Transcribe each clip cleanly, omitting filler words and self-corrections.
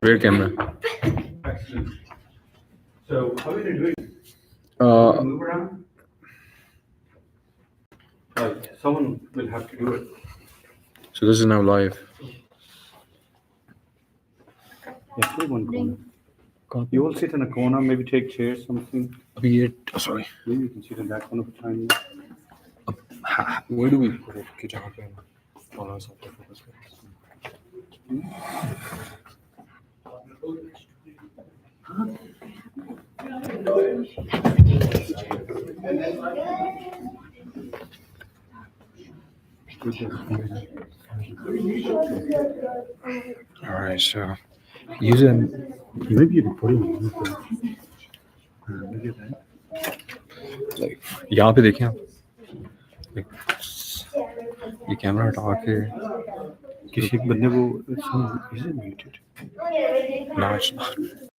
Rear camera. Excellent. So, how are you doing? Uh, Move around? Someone will have to do it. so this is now live. Yeah, play one corner. You all sit in a corner, maybe take chairs, something. अभी ये sorry. Maybe you can sit in that corner for time. Where do we put it? कि जहाँ पे हम हमारा सब focus करें. All right, so using Maybe you can put it on. Maybe that. like यहाँ पे देखें आप like, ये कैमरा हटा के किसी एक बंदे को is it muted? ना it's not.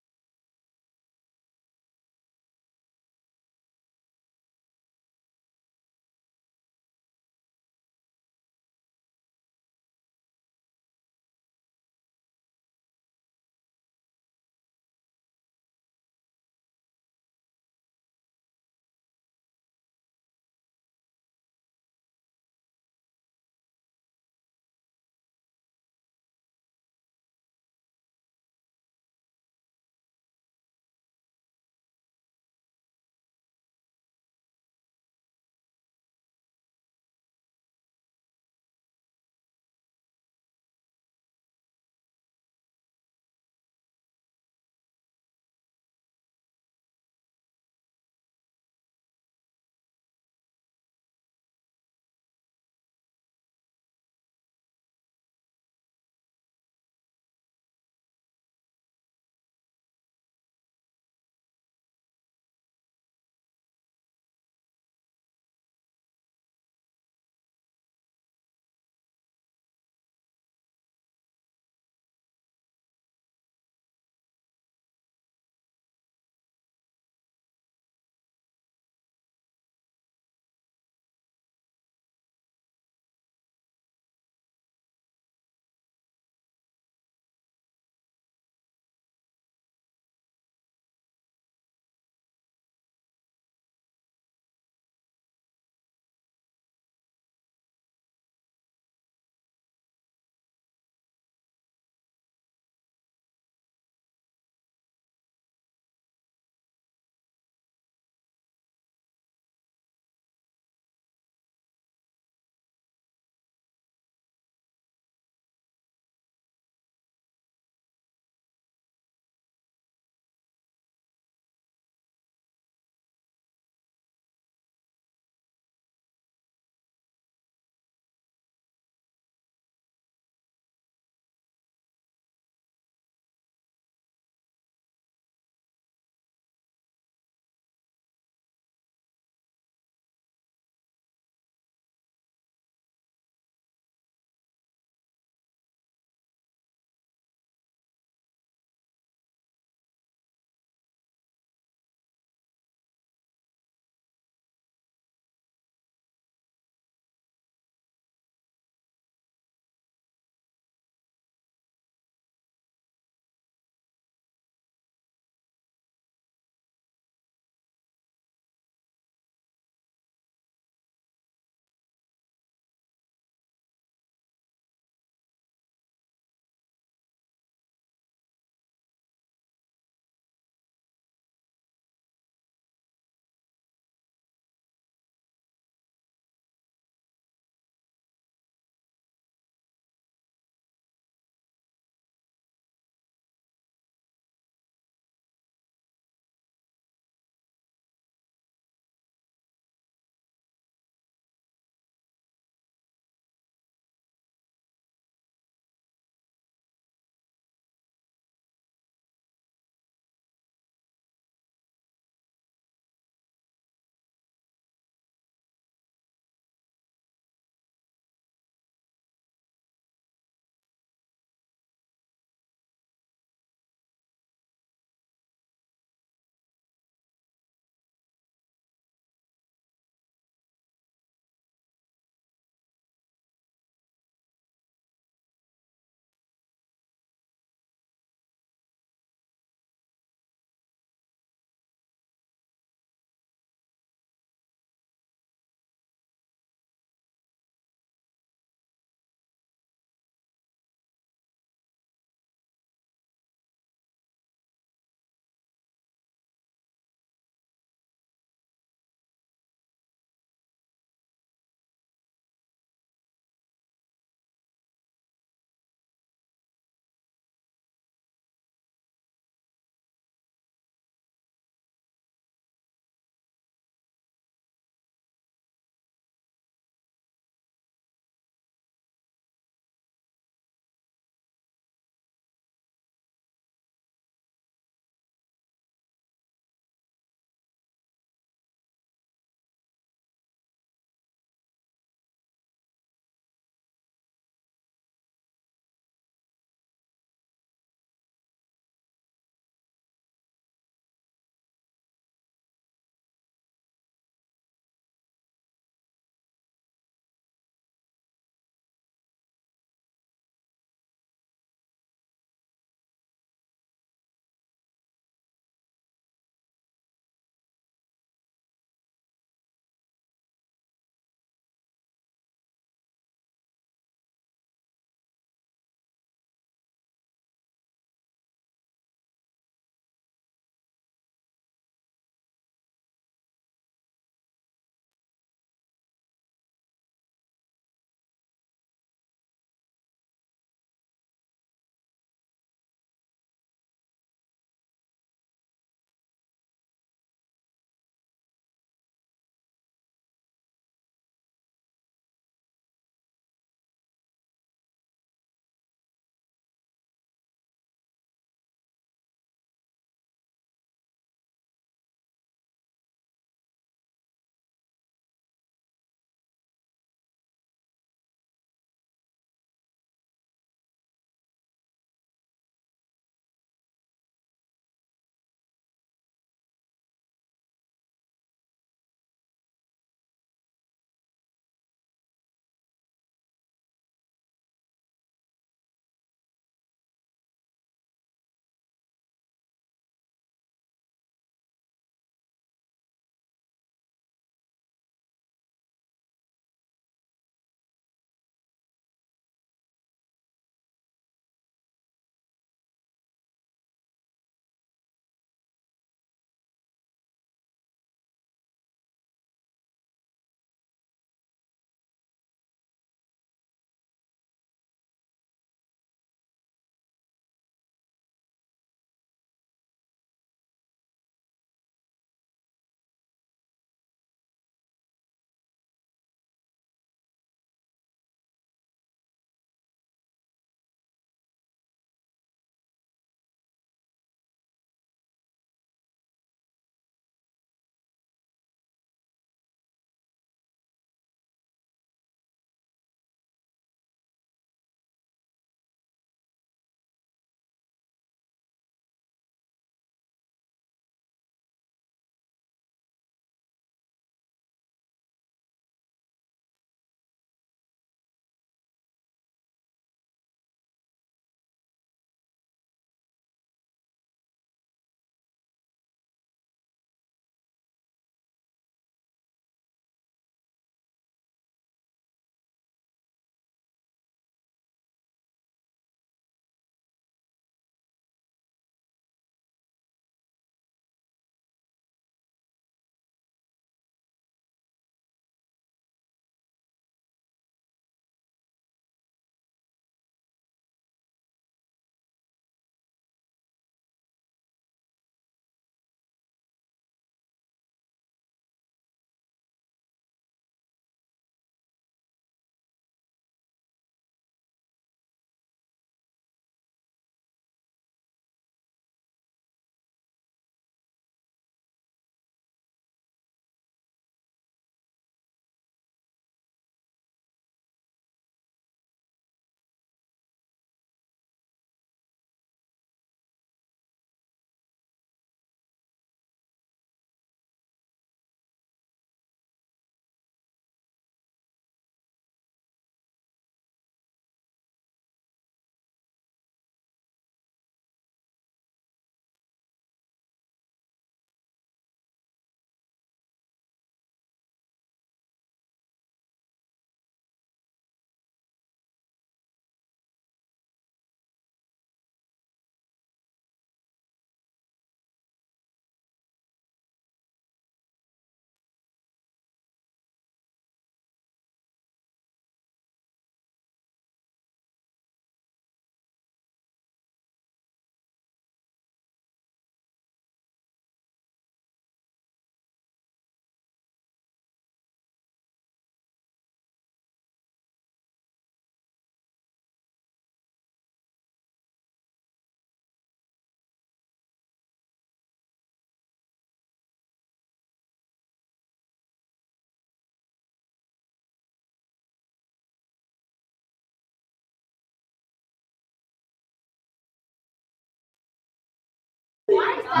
तो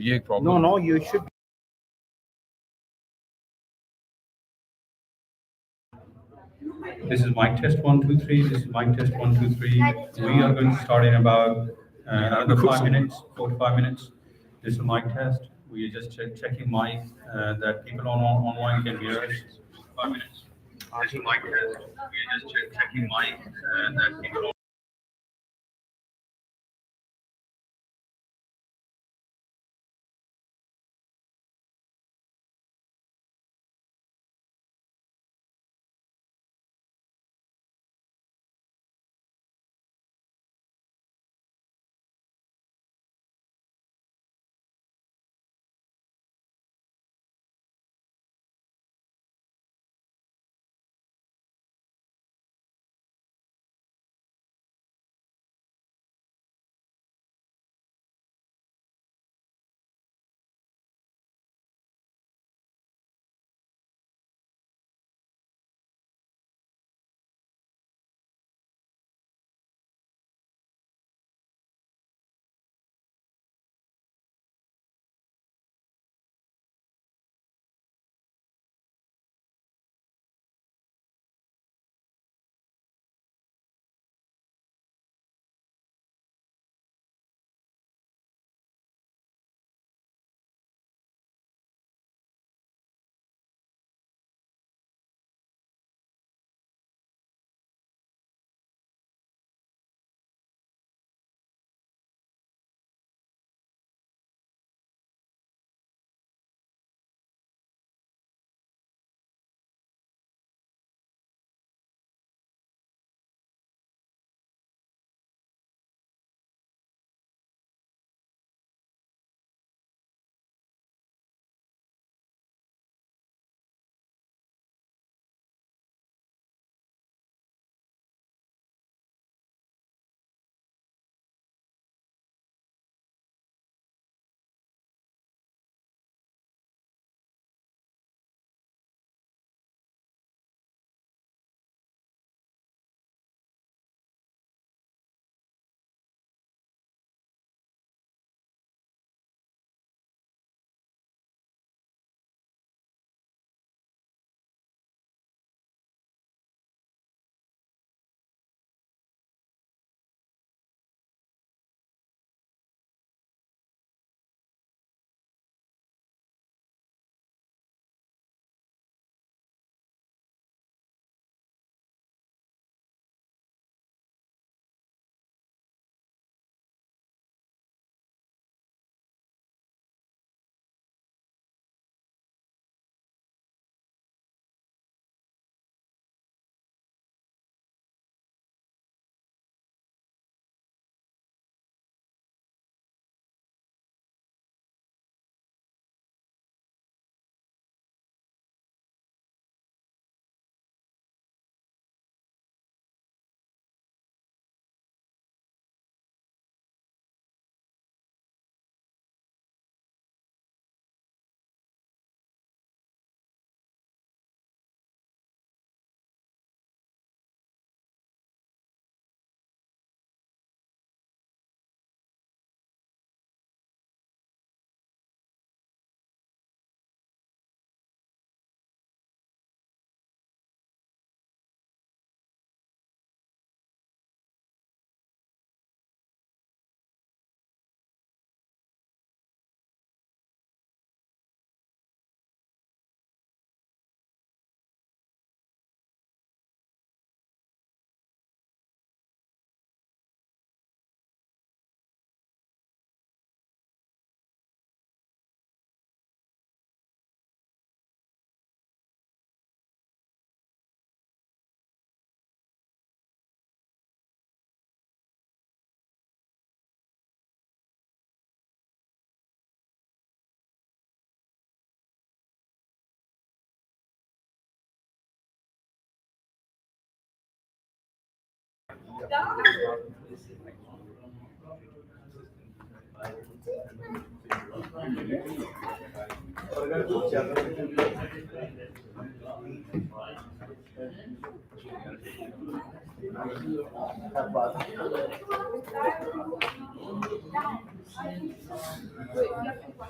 ये एक No, problem no, you should. This is mic test 1 2 3. This is mic test 1 2 3. We are going to start in about another 5 minutes, 4 to 5 minutes. This is mic test. We are just checking mic that people online can hear us. 5 minutes. This is mic test. We are just checking mic that people.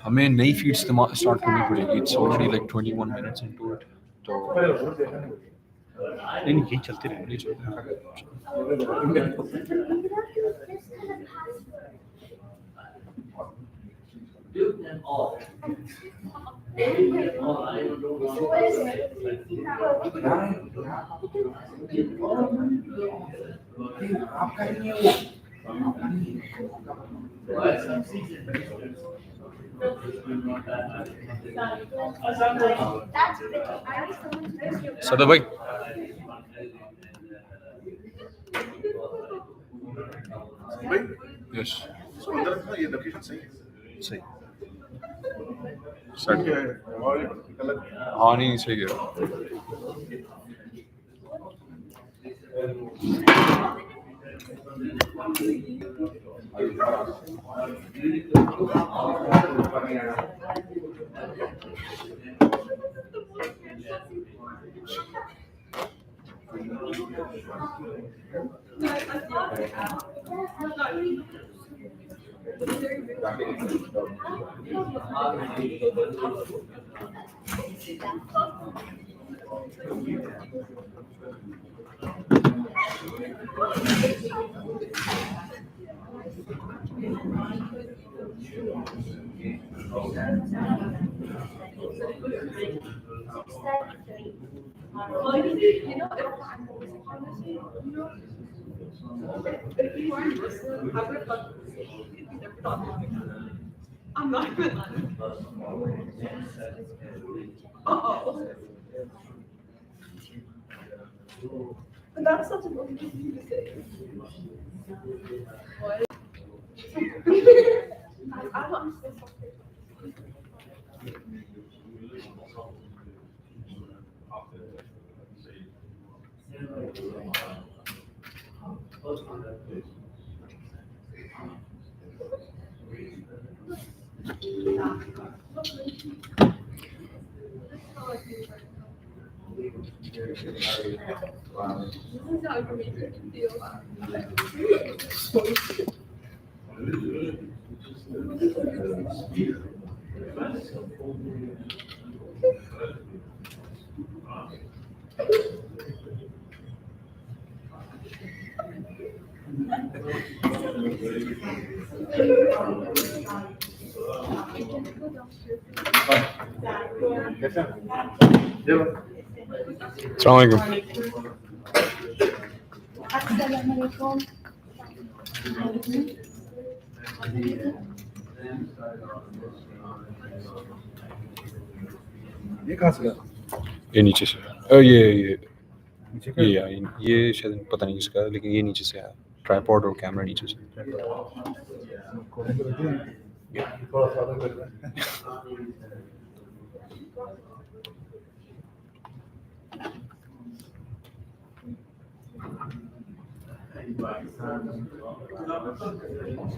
हमें नई feed start करनी पड़ेगी. It's already like 21 minutes into it. तो नहीं ये चलते रहेंगे. सदा भाई यस ये लोकेशन सही है. सही सही है. और गलत. हाँ नहीं सही है. I'm not even. Oh. But that's such a good thing to say. What? I don't understand something. अस्सलामुअलैकुम. ये कहाँ से गया? ये नीचे से ये शायद पता नहीं किसका है, लेकिन ये नीचे से आया. ट्राइपॉड और कैमरा नीचे से. थोड़ा सा अलग लग रहा है.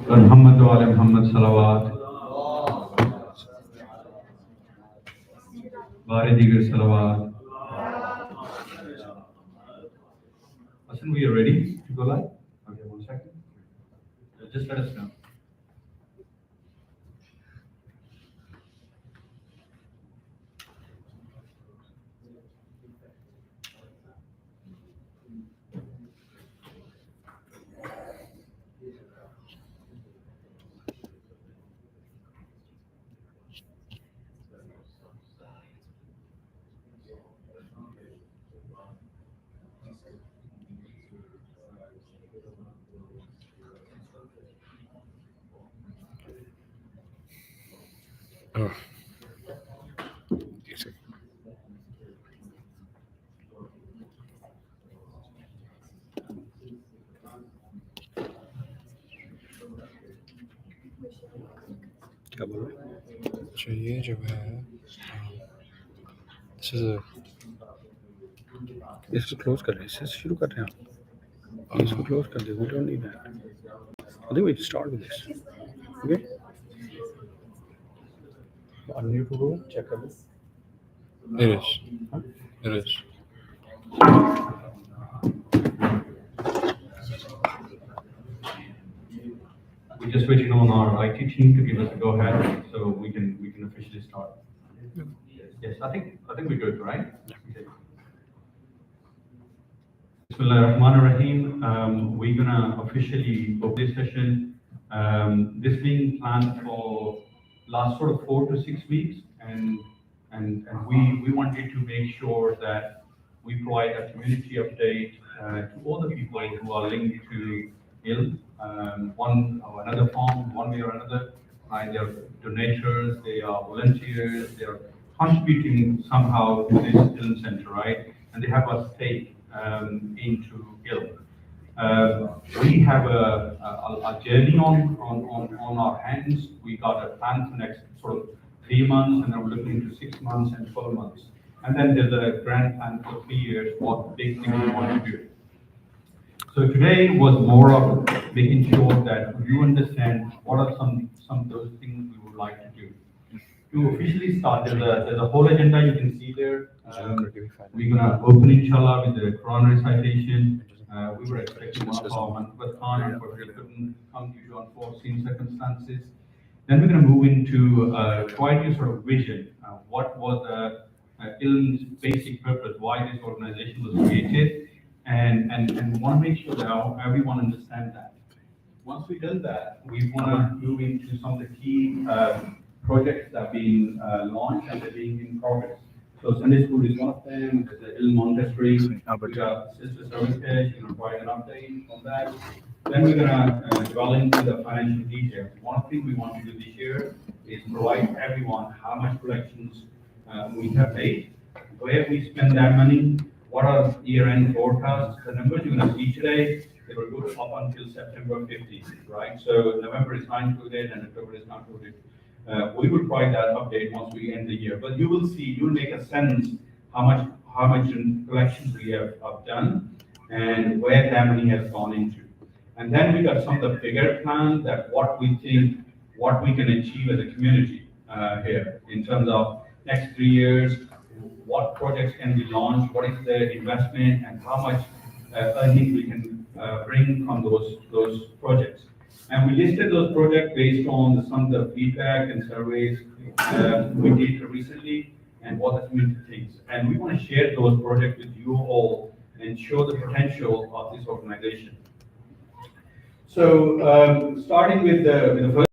मोहम्मद वाले मोहम्मद सलावत बारे दीगर सलावत. Hassan, we are ready to go live? Okay, 1 second. Just let us know. क्या बोल रहे? अच्छा ये जो है इसको क्लोज कर रहे हैं, इससे शुरू कर रहे हैं. इसको क्लोज कर दे. We don't need that. I think we start with this. Okay. Unmute हो गया. Check कर लो. It is. It is. just waiting on our IT team to give us a go ahead so we can officially start. Yes, I think we're good, right? Okay. Bismillahirrahmanirrahim. We're gonna officially open this session. This being planned for last sort of 4 to 6 weeks, and we wanted to make sure that we provide a community update to all the people who are linked to IILM, one or another form, one way or another. Right? They are donators, they are volunteers, they are contributing somehow to this IILM center, right? And they have a stake into IILM. We have a journey on our hands. We got a plan for next sort of 3 months, and then we're looking into 6 months and 12 months. And then there's a grand plan for 3 years, what big things we want to do. So today was more of making sure that you understand what are some of those things we would like to do. To officially start, there's a whole agenda you can see there. We're gonna open inshallah with the Quran recitation. We were expecting one of our Manfaat Khan, unfortunately couldn't come due to unforeseen circumstances. Then we're gonna move into quite a sort of vision. What was ILM's basic purpose? Why this organization was created? And want to make sure that everyone understands that. Once we've done that, we want to move into some of the key projects that have been launched and they're being in progress. So Sunday school is one of them. There's the IILM Montessori. We got sister service care. You're going to provide an update on that. Then we're going to dwell into the financial details. One thing we want to do this year is provide everyone how much collections we have made, where we spend that money, what are year-end forecasts. The numbers you're going to see today, they will go up until September 15th, right? So November is not included and October is not included. We will provide that update once we end the year, but you will see, you'll make a sense how much in collections we have done and where that money has gone into. And then we got some of the bigger plans that what we think, what we can achieve as a community here in terms of next 3 years, what projects can be launched, what is the investment, and how much earnings we can bring from those projects. And we listed those projects based on some of the feedback and surveys we did recently and what the community thinks. And we want to share those projects with you all and show the potential of this organization. So starting with the first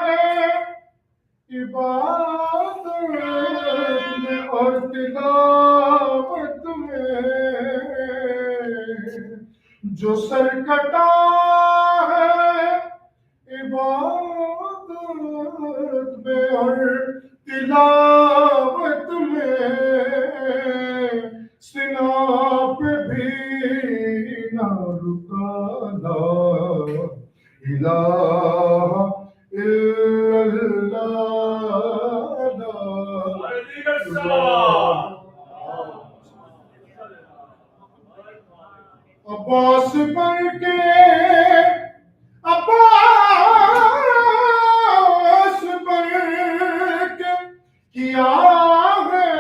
ہے عبادت میں اور تلاوت میں، جو سر کٹا ہے عبادت میں اور تلاوت میں، سنا پہ بھی نہ رکا لا الہ الا اللہ۔ عباس بن کے عباس بن کے کیا ہے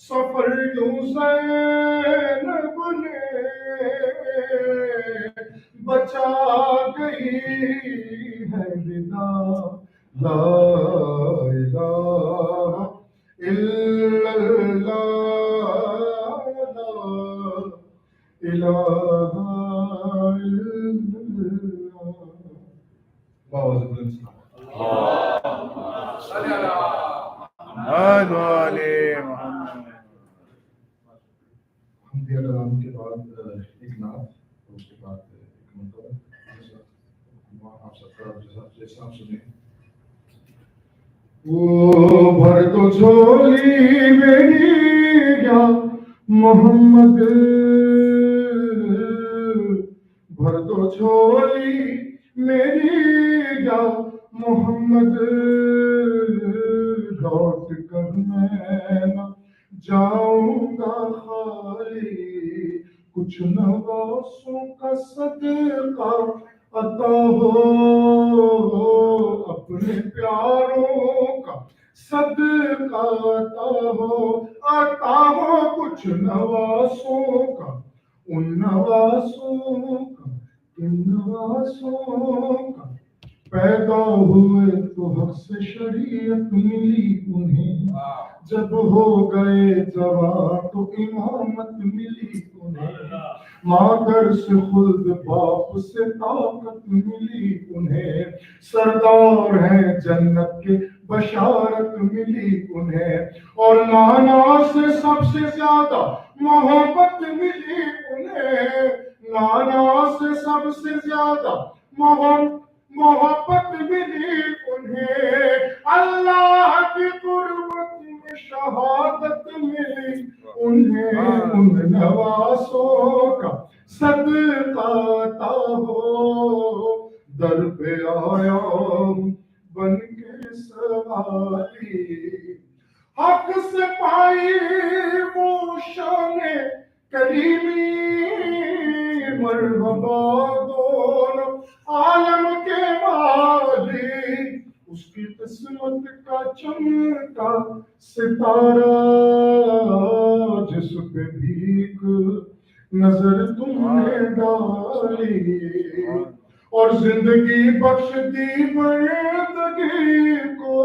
سفر یوں زینب نے بچا گئی ہے بنا لا الہ الا اللہ، لا الہ الا اللہ۔ محمد والے محمد۔ حمدیہ کلام کے بعد ایک نعت اور اس کے بعد ایک منتظر آپ سب کا جیسا آپ سنیں۔ وہ بھر دو جھولی میری یا محمد، بھر دو جھولی میری یا محمد، لوٹ کر میں نہ جاؤں گا خالی، کچھ نواسوں کا صدقہ عطا ہو، اپنے پیاروں کا صدقہ عطا ہو، کچھ نواسوں کا، ان نواسوں کا، ان نواسوں کا، پیدا ہوئے تو حق سے شریعت ملی انہیں، جب ہو گئے جوان تو امامت ملی انہیں، مادر سے خلد باپ سے طاقت ملی انہیں، سردار ہیں جنت کے بشارت ملی انہیں، اور نانا سے سب سے زیادہ محبت ملی انہیں، نانا سے سب سے زیادہ محبت ملی انہیں، اللہ کی قربت میں شہادت ملی انہیں، ان نواسوں کا صدقہ عطا ہو، در پہ آیا بن کے سوالی، حق سے پائی وہ شان کریمی، مرحبا دونوں عالم کے والی، اس کی قسمت کا چمکا ستارہ، جس پہ بھیک نظر تم نے ڈالی، اور زندگی بخش دی بندگی کو،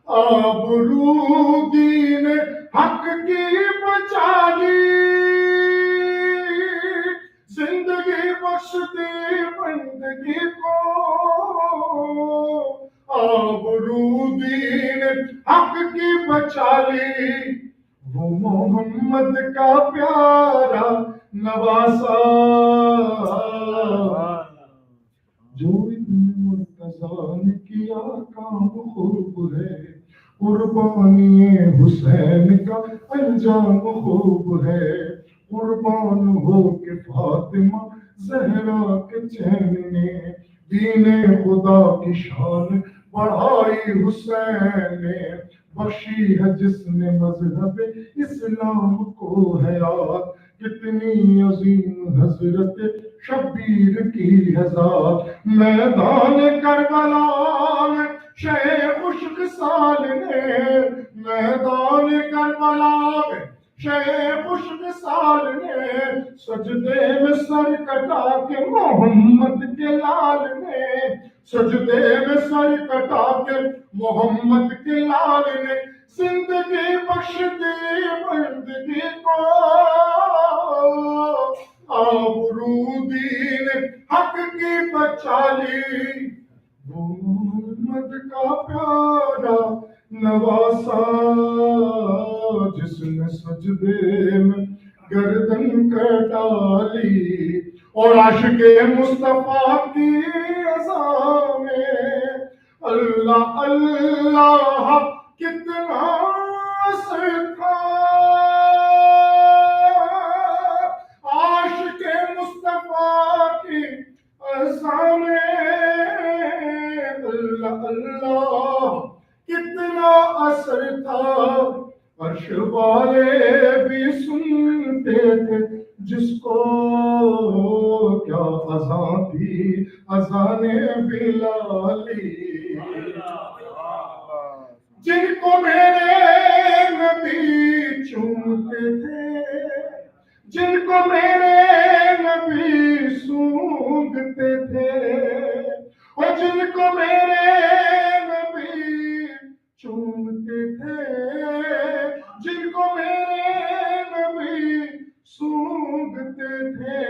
آبرو دین حق کی بچا لی، زندگی بخش دی بندگی کو، آبرو دین حق کی بچا لی، وہ محمد کا پیارا نواسا، جو ابن مرتضیٰ نے کیا کام خوب ہے، قربانی حسین کا انجام خوب ہے، قربان ہو کے فاطمہ زہرا کے چین نے، دین خدا کی شان بڑھائی حسین نے، بخشی ہے جس نے مذہب اسلام کو حیات، کتنی عظیم حضرت شبیر کی ہے ذات، میدان کربلا میں شہ خشک سال نے، میدان کربلا میں شہ خشک سال نے، سجدے میں سر کٹا کے محمد کے لال نے، سجدے میں سر کٹا کے محمد کے لال نے، زندگی بخش دی بندگی کو، آبرودین حق کی بچالی وہ محمد کا پیارا نواسا جس نے سجدے میں گردن کٹالی اور عاشق مصطفیٰ کی اذان میں اللہ اللہ کتنا اثر تھا عاشق مصطفیٰ کی اذان میں اللہ اللہ کتنا اثر تھا عرش والے بھی سنتے تھے جس کو کیا اذان تھی اذان بلالی جن کو میرے نبی چومتے تھے جن کو میرے نبی سونگتے تھے اور جن کو میرے نبی چومتے تھے جن کو میرے نبی سونگتے تھے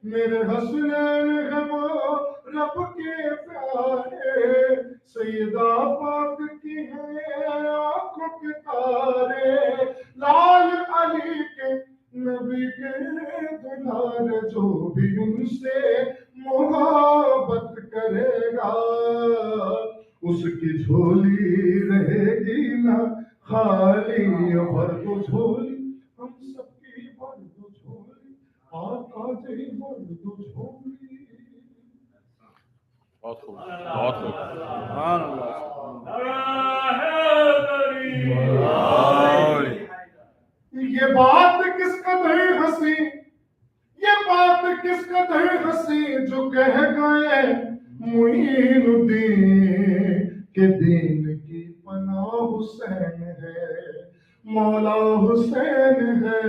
میرے حسنین ہے وہ رب کے پیارے سیدہ پاک کی ہے آنکھوں کے تارے لال علی کے نبی کے دلال جو بھی ان سے محبت کرے گا اس کی جھولی رہے گی نہ خالی بھر دو جھولی ہم سب کی بھر دو جھولی آقا جی بھر دو جھولی بہت خوب بہت خوب یہ بات کس قدر ہنسی یہ بات کس قدر ہنسی جو کہہ گئے معین الدین کہ دین کی پناہ حسین ہے مولا حسین ہے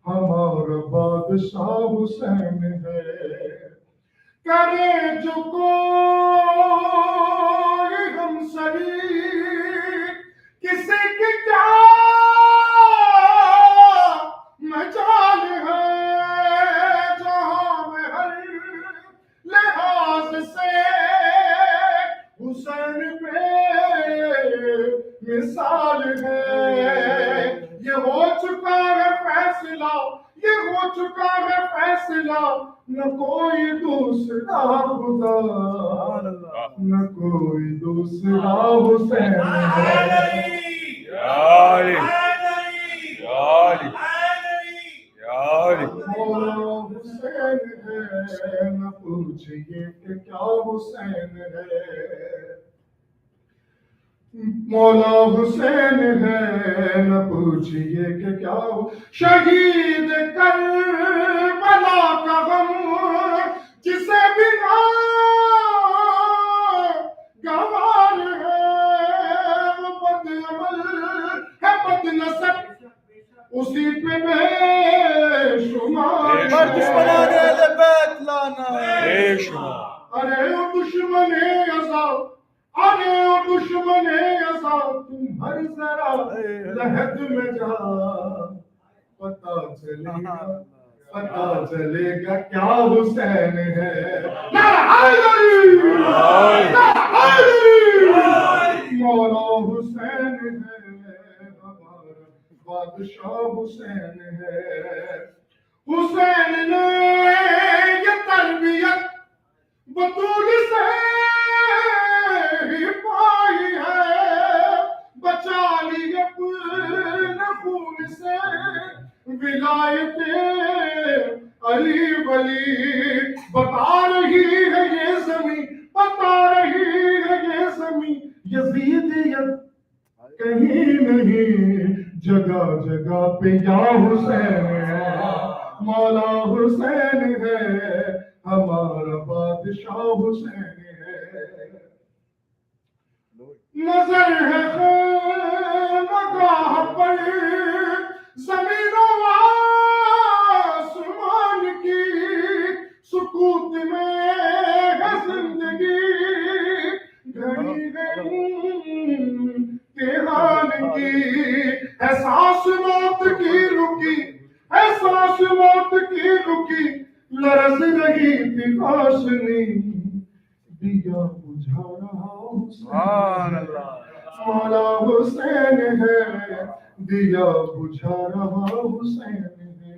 ہمارا بادشاہ حسین ہے کرے جو کوئی ہم سری کسی کی کیا مجال ہے جہاں میں ہر لحاظ سے حسین پہ مثال ہے یہ ہو چکا ہے فیصلہ یہ ہو چکا ہے فیصلہ نہ کوئی دوسرا خدا نہ کوئی دوسرا حسین مولا حسین ہے نہ پوچھئے کہ کیا حسین ہے مولا حسین ہے نہ پوچھئے کہ کیا شہید کربلا کا غم جسے بھی گوار ہے وہ بد عمل ہے بد نصب اسی پہ بے شمار ارے او دشمن عذاب ارے او دشمن عذاب تم ہر ذرا لحد میں جا پتا چلے گا کیا حسین ہے مولا حسین ہے ہمارا بادشاہ حسین ہے حسین نے یہ تربیت بطول سے ہی پائی ہے بچا لی اپنے خون سے ولایت علی ولی بتا رہی ہے یہ زمین بتا رہی ہے یہ زمین یزیدیت کہیں نہیں جگہ جگہ پہ یا حسین ہے مولا حسین ہے ہمارا بادشاہ حسین ہے نظر ہے خیمگاہ پر زمین و آسمان کی سکوت میں ہے زندگی گھڑی تیران کی احساس موت کی رکی احساس موت کی رکی مولا حسین ہے دیا بجھا رہا حسین ہے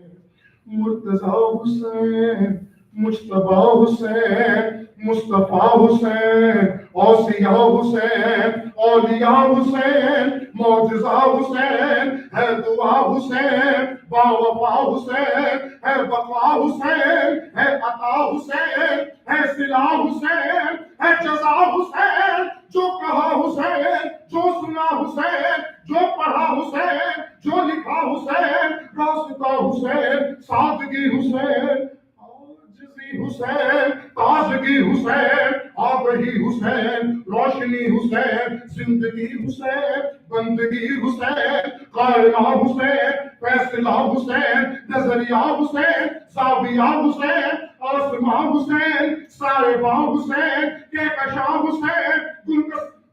مرتضی حسین مجتبی حسین مصطفیٰ حسین اوصیاء حسین اولیاء حسین معجزہ حسین ہے دعا حسین با وفا حسین ہے بقا حسین ہے عطا حسین ہے صلہ حسین ہے جزا حسین جو کہا حسین جو سنا حسین جو پڑھا حسین جو لکھا حسین راستہ حسین سادگی حسین عاجزی حسین تازگی حسین آگہی حسین روشنی حسین زندگی حسین بندگی حسین قائلہ حسین فیصلہ حسین نظریہ حسین زاویہ حسین آسماں حسین صاحبہ حسین کہکشاں حسین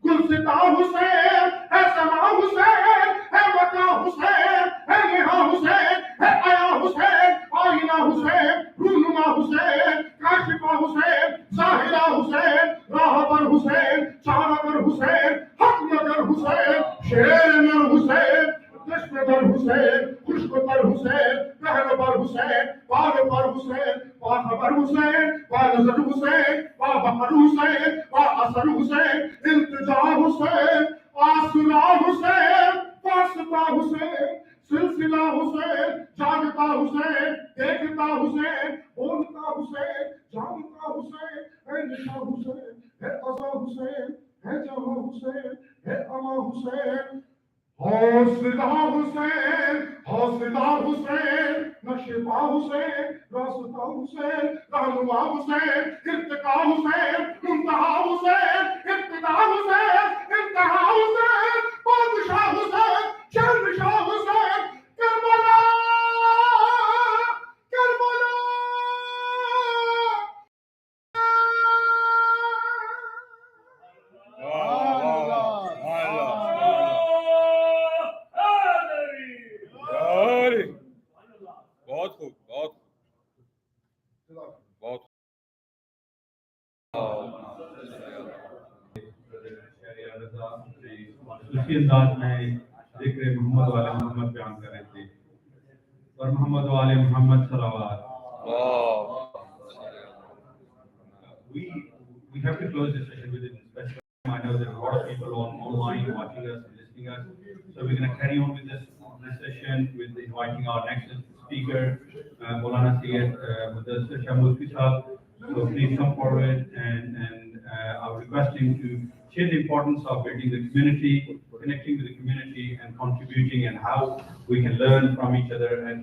گلستہ حسین ہے سما حسین ہے وقا حسین ہے یہاں حسین ہے آیا حسین آئینہ حسین رونما حسین کاشفہ حسین ظاہرہ حسین راہبر حسین چارگر حسین حق مگر حسین شیر نر حسین دشمدر حسین خشکتر حسین پہلبر حسین پار پر حسین باخبر حسین بانظر حسین بابقر حسین باثر حسین التجا حسین آسنا حسین واسطہ حسین سلسلہ حسین جاگتا حسین دیکھتا حسین بولتا حسین جانتا حسین ہے نشا حسین ہے عزا حسین ہے جہاں حسین ہے اما حسین حوصلہ حسین حوصلہ حسین نشفا حسین راستہ حسین رہنما حسین ارتقا حسین منتہا حسین ابتدا حسین انتہا حسین بادشاہ حسین شہنشاہ حسین کربلا کربلا بہت خوب بہت بہت اسی انداز میں ذکر محمد والے محمد بیان کر رہے تھے اور محمد والے محمد صلوات. We have to close this session with a special. I know there are a lot of people online watching us and listening us, so we're going to carry on with this session with inviting our next speaker, Maulana Syed Mudassir Shah Mufti Sahab. So please come forward and I would request him to share the importance of building the community, connecting with the community and contributing, and how we can learn from each other and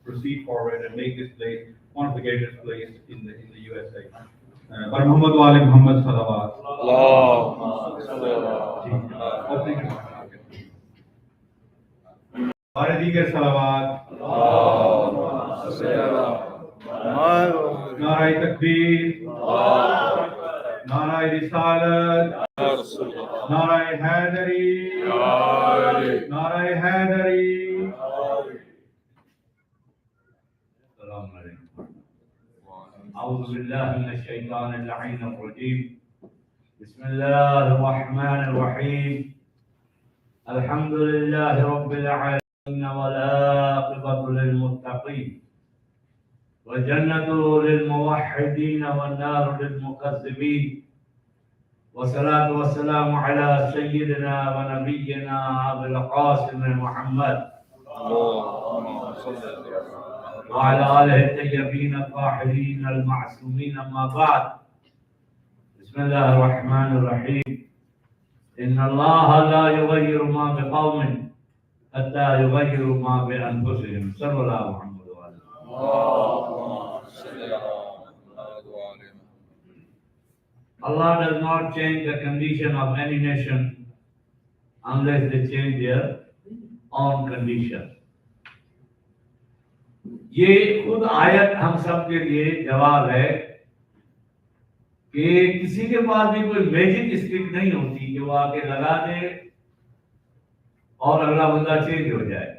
proceed forward and make this place one of the greatest places in the USA. پر محمد والے محمد صلوات اور دیگر صلوات. نعرہ تکبیر، نعرہ رسالت، نعرہ حیدری، نعرہ حیدری. السلام علیکم. اعوذ باللہ من الشیطان اللعین الرجیم. بسم اللہ الرحمن الرحیم. الحمد للہ رب العالمین والعاقبۃ للمتقین وجنة للموحدين والنار للمكذبين والصلاة والسلام على سيدنا ونبينا أبي القاسم محمد وعلى آله الطيبين الطاهرين المعصومين. أما بعد، بسم الله الرحمن الرحيم. إن الله لا يغير ما بقوم حتى يغيروا ما بأنفسهم. صلى الله عليه وسلم. Allah does not change the condition of any nation unless they change their own condition. یہ خود آیت ہم سب کے لیے جواب ہے کہ کسی کے پاس بھی کوئی میجک اسٹک نہیں ہوتی کہ وہ آ کے لگا دے اور اگلا بندہ چینج ہو جائے.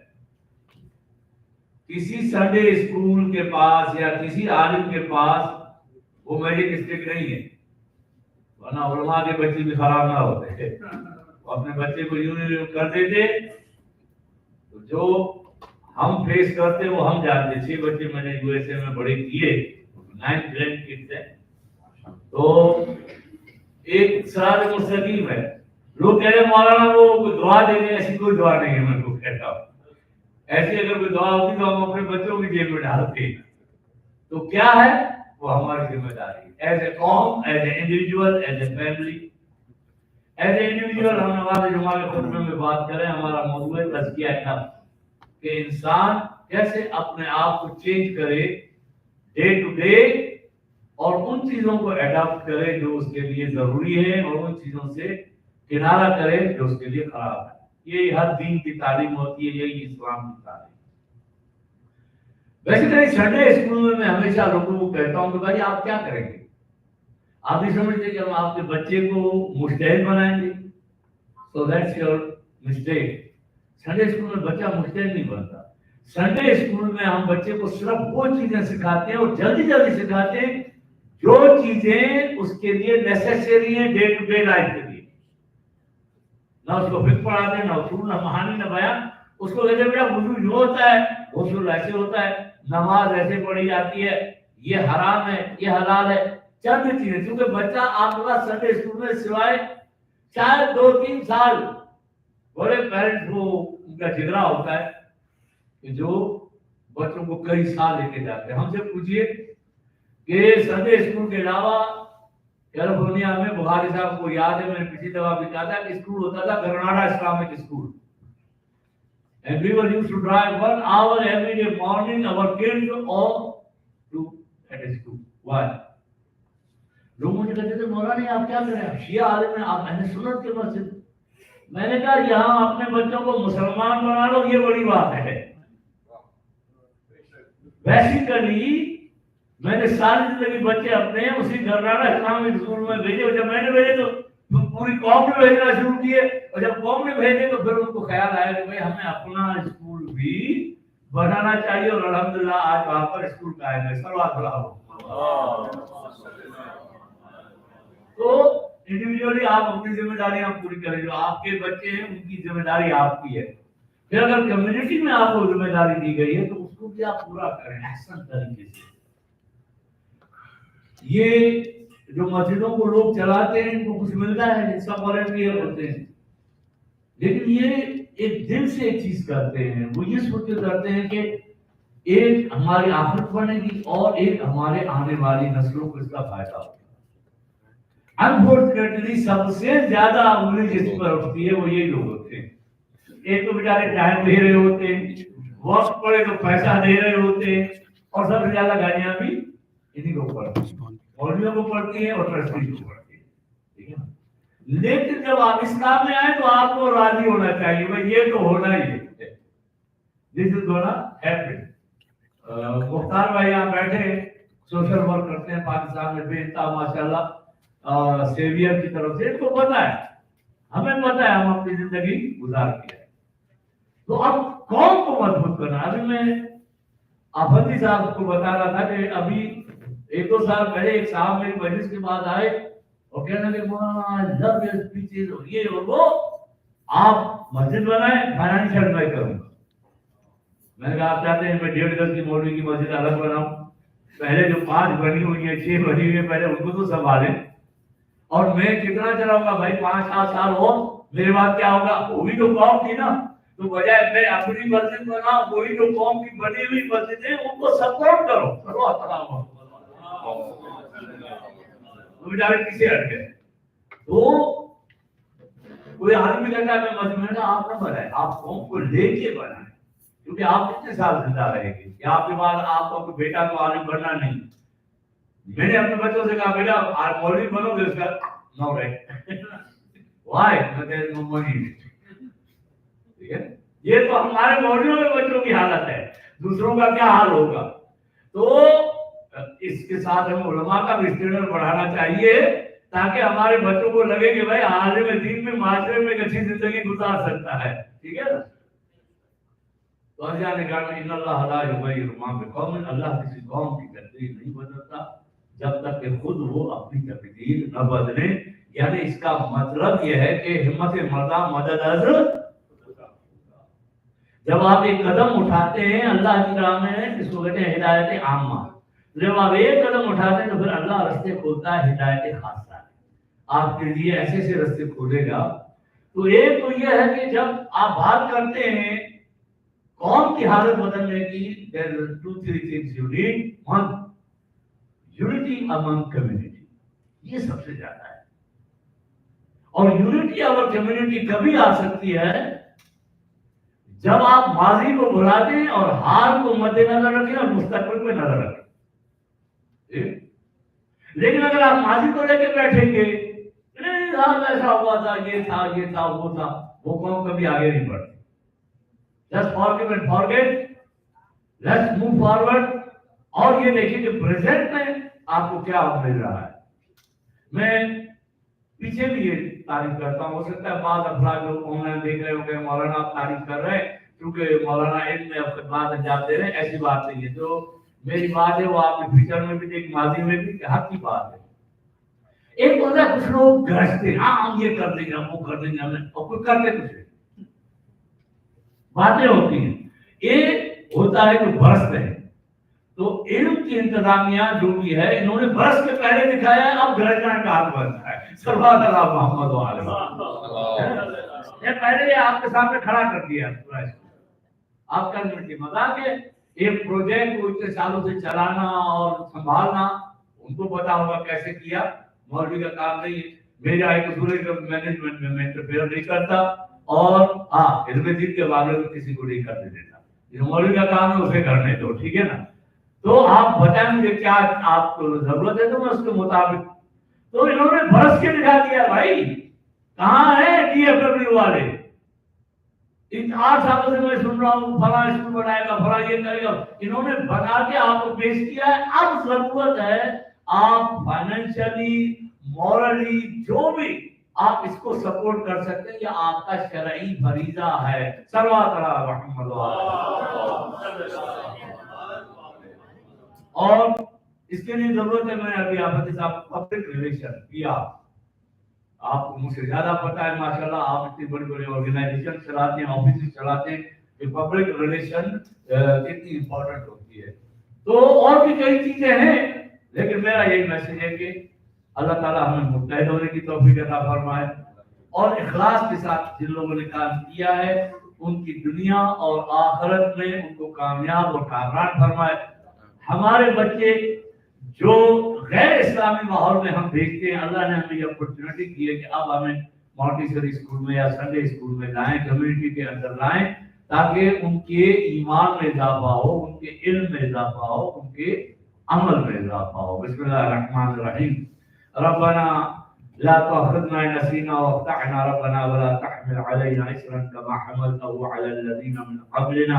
کسی سنڈے اسکول کے پاس یا کسی عالم کے پاس وہ میجک اسٹک نہیں ہے، ورنہ علماء کے بچے بھی خراب نہ ہوتے. अपने बच्चे को यूं कर देते तो जो हम फेस करते वो हम जानते। 6 बच्चे मैंने यूएसए में बड़े किए, 9 ग्रैंड किड्स हैं। तो एक सलाह मुस्तकीम है, लोग कह रहे मौलाना वो दुआ दे रहे, ऐसी कोई दुआ नहीं है। मैं तो कहता हूँ ऐसी अगर कोई दुआ होती तो हम अपने बच्चों की जेब में डालते। तो क्या है वो हमारी जिम्मेदारी एज ए कॉम, as a individual, as a family. As a individual हम नमाज जुमा के खुतबे में बात करें, हमारा मौजूद है तज़किया नफ्स, कि इंसान कैसे अपने आप को चेंज करे डे टू डे और उन चीजों को अडॉप्ट करे जो उसके लिए जरूरी है और उन चीजों से किनारा करे जो उसके लिए खराब है। ये हर दीन की तालीम होती है, यही इस्लाम की तालीम। बेसिकली संडे स्कूल में मैं हमेशा लोगों को कहता हूँ कि भाई आप क्या करेंगे? आप भी समझते कि हम आपके बच्चे को मुस्तैद बनाएंगे, so that's your mistake. Sunday school में बच्चा मुस्तैद नहीं बनता। संडे स्कूल में हम बच्चे को सिर्फ वो चीजें सिखाते हैं और जल्दी जल्दी सिखाते हैं जो चीजें उसके लिए नेसेसरी है डे टू डे लाइफ के लिए। ना उसको फिक्र पढ़ाते, ना उसूल, ना कहानी, ना बयान। उसको कहते बेटा वुजू जो होता है गुस्ल ऐसे होता है, नमाज ऐसे पढ़ी जाती है, ये हराम है, ये हलाल है, चंद चीजें। क्योंकि बच्चा आपके पास संडे स्कूल में सिवाय शायद 2-3 साल बड़े पेरेंट्स को उनका जिगरा होता है कि जो बच्चों को कई साल लेके जाते हैं। हमसे पूछिए कि संडे स्कूल के अलावा कैलिफोर्निया में बुखारी साहब को याद है, मैंने पिछली दफा भी कहा था कि स्कूल होता था Granada Islamic school, and we were used to drive 1 hour every day morning our kids all to at school. Why? लोग मुझे कहते थे मौलाना आप क्या कर रहे हैं, शिया आलिम हैं आप, मैंने सुन्नत के मस्जिद। मैंने कहा यहाँ अपने बच्चों को मुसलमान बना लो, ये बड़ी बात है। बेसिकली मैंने सारी जिंदगी बच्चे अपने उसी गरनाडा इस्लामिक स्कूल में भेजे, और जब मैंने भेजे तो पूरी कौम ने भेजना शुरू किए, और जब कौम ने भेजे तो फिर उनको ख्याल आया कि भाई हमें अपना स्कूल भी बनाना चाहिए, और अल्हम्दुलिल्लाह आज वहां पर स्कूल कायम है। सलवात बुलाओ। तो इंडिविजुअली आप अपनी जिम्मेदारियां पूरी करें, जो आपके बच्चे हैं उनकी जिम्मेदारी आपकी है। फिर अगर कम्युनिटी में आपको जिम्मेदारी दी गई है तो उसको भी आप पूरा करें एहसन तरीके से। ये जो मस्जिदों को लोग चलाते हैं इनको कुछ मिलता है, सब वॉलंटियर होते हैं, लेकिन ये एक दिल से एक चीज करते हैं, वो ये सोच के करते हैं कि एक हमारी आखिरत बनेगी और एक हमारे आने वाली नस्लों को इसका फायदा होगा। अनफॉर्चुनेटली सबसे ज्यादा उंगली जिस पर उठती है वो यही लोग होते हैं। एक तो बेचारे टाइम दे रहे होते हैं, वक्त पड़े तो पैसा दे रहे होते हैं, और सबसे ज्यादा गालियां भी इन्हीं को पड़ती है, मौलवियों को पड़ती है और ट्रस्टी को पड़ती है, ठीक है ना। लेकिन जब आप इस काम में आए तो आपको राजी होना चाहिए, भाई ये तो होना ही है, this is gonna happen. Mukhtar भाई यहाँ बैठे सोशल वर्क करते हैं पाकिस्तान में बेहतर माशाल्लाह सेवियर की तरफ से, इनको पता है, हमें पता है, हम अपनी जिंदगी गुजार के हैं। तो अब कौन को मजबूत करना। अभी मैं आफंदी साहब को बता रहा था कि अभी 1-2 साल पहले एक साहब मेरी मजलिस के बाद आए और कहने लगे लव योर स्पीचेस और ये और वो, आप मस्जिद बनाए, फाइनेंशियल एडवाइस करूंगा। मैंने कहा आप चाहते हैं मैं 1.5 गज की मौलवी की मस्जिद अलग बनाऊं, पहले जो 5 बनी हुई है 6 बनी हुई है पहले उनको तो संभालें, और मैं कितना चलाऊंगा भाई 5-7 साल और मेरे बाद क्या होगा, वो भी तो कौम की ना। तो बजाय मैं अपनी मस्जिद बनाऊं, वही जो कौम की बनी हुई मस्जिद है उनको सपोर्ट करो, तो बेचारे किसे हट गए। तो कोई आदमी कहता है मैं मस्जिद में, आप ना बनाए, आप कौम को लेके बनाए, क्योंकि आप कितने साल जिंदा रहेंगे, या आपके बाद आपका कोई बेटा को आलिम बनना नहीं। मैंने अपने बच्चों से कहा बेटा आप मौलवी बनोगे, उसका नो राइट व्हाई, ठीक है। ये तो हमारे मौलवियों के बच्चों की हालत है, दूसरों का क्या हाल होगा। तो इसके साथ हमें उलमा का भी स्टैंडर्ड बढ़ाना चाहिए ताकि हमारे बच्चों को लगे कि भाई आलिम दीन में माशरे में एक अच्छी जिंदगी गुजार सकता है, ठीक है ना। तो अल्लाह ने कहा अल्लाह किसी कौम की तकदीर नहीं बदलता, जब तक कि खुद वो अपनी तकदीर न बदले। यानी इसका मतलब यह है कि हिम्मत मर्दा मदद अज़। जब आप एक कदम उठाते हैं अल्लाह की राह में, इसको कहते हैं हिदायत आम्मा। जब आप एक कदम उठाते हैं तो फिर अल्लाह रास्ते खोलता है हिदायत खासा, आपके लिए ऐसे ऐसे रास्ते खोलेगा। तो एक तो यह है कि जब आप बात करते हैं कौम की हालत बदलने की, there are 2-3 things you need. One, unity among community, ये सबसे ज्यादा है। और यूनिटी अगर कम्युनिटी कभी आ सकती है जब आप माजी को भुला दें और हाल को मद्देनजर रखें और मुस्तकबिल पे नजर रखें। लेकिन अगर आप माजी को लेकर बैठेंगे, ऐसा हुआ था, ये था, ये था, वो था, वो कौम कभी आगे नहीं बढ़ती। Just forgive and forget. Let's move forward. और ये देखिए कि प्रेजेंट में आपको क्या मिल रहा है। मैं पीछे भी ये तारीफ करता हूँ। हो सकता है बाद अफराद लोग ऑनलाइन देख रहे होंगे, मौलाना आप तारीफ कर रहे हैं क्योंकि मौलाना इल्म में खिदमत अंजाम दे रहे हैं, ऐसी बात नहीं है। जो मेरी बात है वो आपने फ्यूचर में भी देखी, माजी में भी, हक की बात है। एक होता है कुछ लोग गरजते, हाँ हम ये कर देंगे, वो कर देंगे, हमें, और कुछ करते कुछ नहीं, बातें होती हैं। एक होता है जो बरसते हैं। तो इल्म की इंतजामिया जो भी है, इन्होंने बरस के पहले दिखाया है, अब गरजना का हाथ बनता है। सल्लल्लाहु अलैहि मोहम्मद ये पहले आपके सामने खड़ा कर दिया। आप कर मिट्टी मजाक है। एक प्रोजेक्ट को इतने सालों से चलाना और संभालना, उनको पता होगा कैसे किया। मौलवी का काम नहीं है। मेरा एक उसूल है कि मैनेजमेंट में मैं इंटरफेयर नहीं करता, और हाँ इल्म दीन के बारे में किसी को नहीं करने देता। ये मौलवी का काम है, उसे करने दो, ठीक है ना। तो आप बताएं मुझे क्या आपको जरूरत है तो मैं उसके मुताबिक। तो इन्होंने बरस के दिखा दिया भाई, कहाँ है DFW वाले। इन 8 सालों से मैं सुन रहा हूँ फला स्कूल बनाएगा, फला ये करेगा। इन्होंने बना के आपको पेश किया है। अब जरूरत है आप फाइनेंशियली, मॉरली, जो भी आप इसको सपोर्ट कर सकते हैं, या आपका शरई फरीजा है। और इसके लिए जरूरत है, मैं अभी आपके साथ पब्लिक रिलेशन किया, आपको मुझसे ज्यादा पता है माशाल्लाह, आप इतनी बड़ी बड़ी ऑर्गेनाइजेशन चलाते हैं, ऑफिस चलाते हैं, कि पब्लिक रिलेशन कितनी इंपॉर्टेंट होती है। तो और भी कई चीजें हैं, लेकिन मेरा यही मैसेज है कि अल्लाह ताला हमें मुत्तहिद होने की तौफीक अता फरमाए, और इखलास के साथ जिन लोगों ने काम किया है उनकी दुनिया और आखिरत में उनको कामयाब और कामरान फरमाए। हमारे बच्चे जो गैर इस्लामी माहौल में हम देखते हैं, अल्लाह ने हमें ये अपॉर्चुनिटी दी है कि अब हमें मॉन्टेसरी स्कूल में या संडे स्कूल में लाएं, कम्युनिटी के अंदर लाएं, ताकि उनके ईमान में इजाफा हो, उनके इल्म में इजाफा हो, उनके अमल में इजाफा हो। बिस्मिल्लाहिर्रहमानिर्रहीम। रब्बना ला तुअख़िज़ना इन नसीना व अख़्तअना रब्बना व ला तहमिल अलैना इसरन कमा हमलतहु अला अल्लज़ीना मिन क़ब्लिना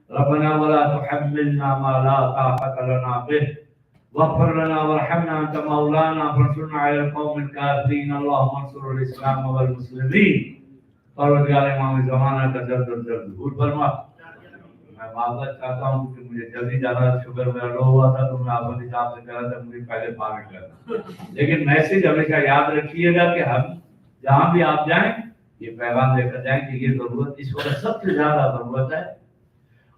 रब्बना व ला तुहम्मिलना मा ला ताक़त लना बिह वग़फ़िर लना वरहमना अंत मौलाना फंसुरना अलल क़ौमिल काफ़िरीन। अल्लाहुम्मा अंसुरिल इस्लाम वल मुस्लिमीन। परवरदिगार इमाम ज़माना का जल्द अज़ जल्द ज़हूर फरमा। मैं माफ़रत चाहता हूँ कि मुझे जल्दी जाना, शुगर मेरा लो हुआ था तो मैं आपके हिसाब से कह रहा था मुझे पहले पार करना। लेकिन मैसेज हमेशा याद रखिएगा कि हम जहाँ भी आप जाएं ये पैगाम लेकर जाएं कि ये जरूरत इस वक्त सबसे ज्यादा जरूरत है।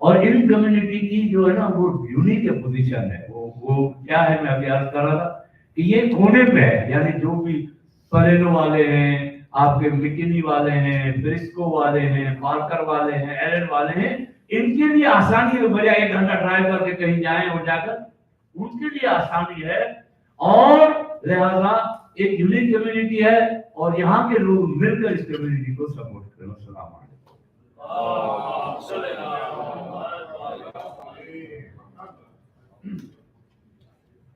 और इन कम्युनिटी की जो है ना वो यूनिक पोजीशन है, वो क्या है, मैं अभी अर्ज कर रहा था कि ये कोने पे है। यानी जो भी पलेनो वाले हैं, आपके मिकिनी वाले हैं, ब्रिस्को वाले हैं, पार्कर वाले हैं, एलन वाले हैं, इनके लिए आसानी है, बजाय 1 घंटा ड्राइव करके कहीं जाएं और जाकर, उनके लिए आसानी है। और लिहाजा एक यूनिक कम्युनिटी है और यहाँ के लोग मिलकर इस कम्युनिटी को सपोर्ट करें। अस्सलाम वालेकुम।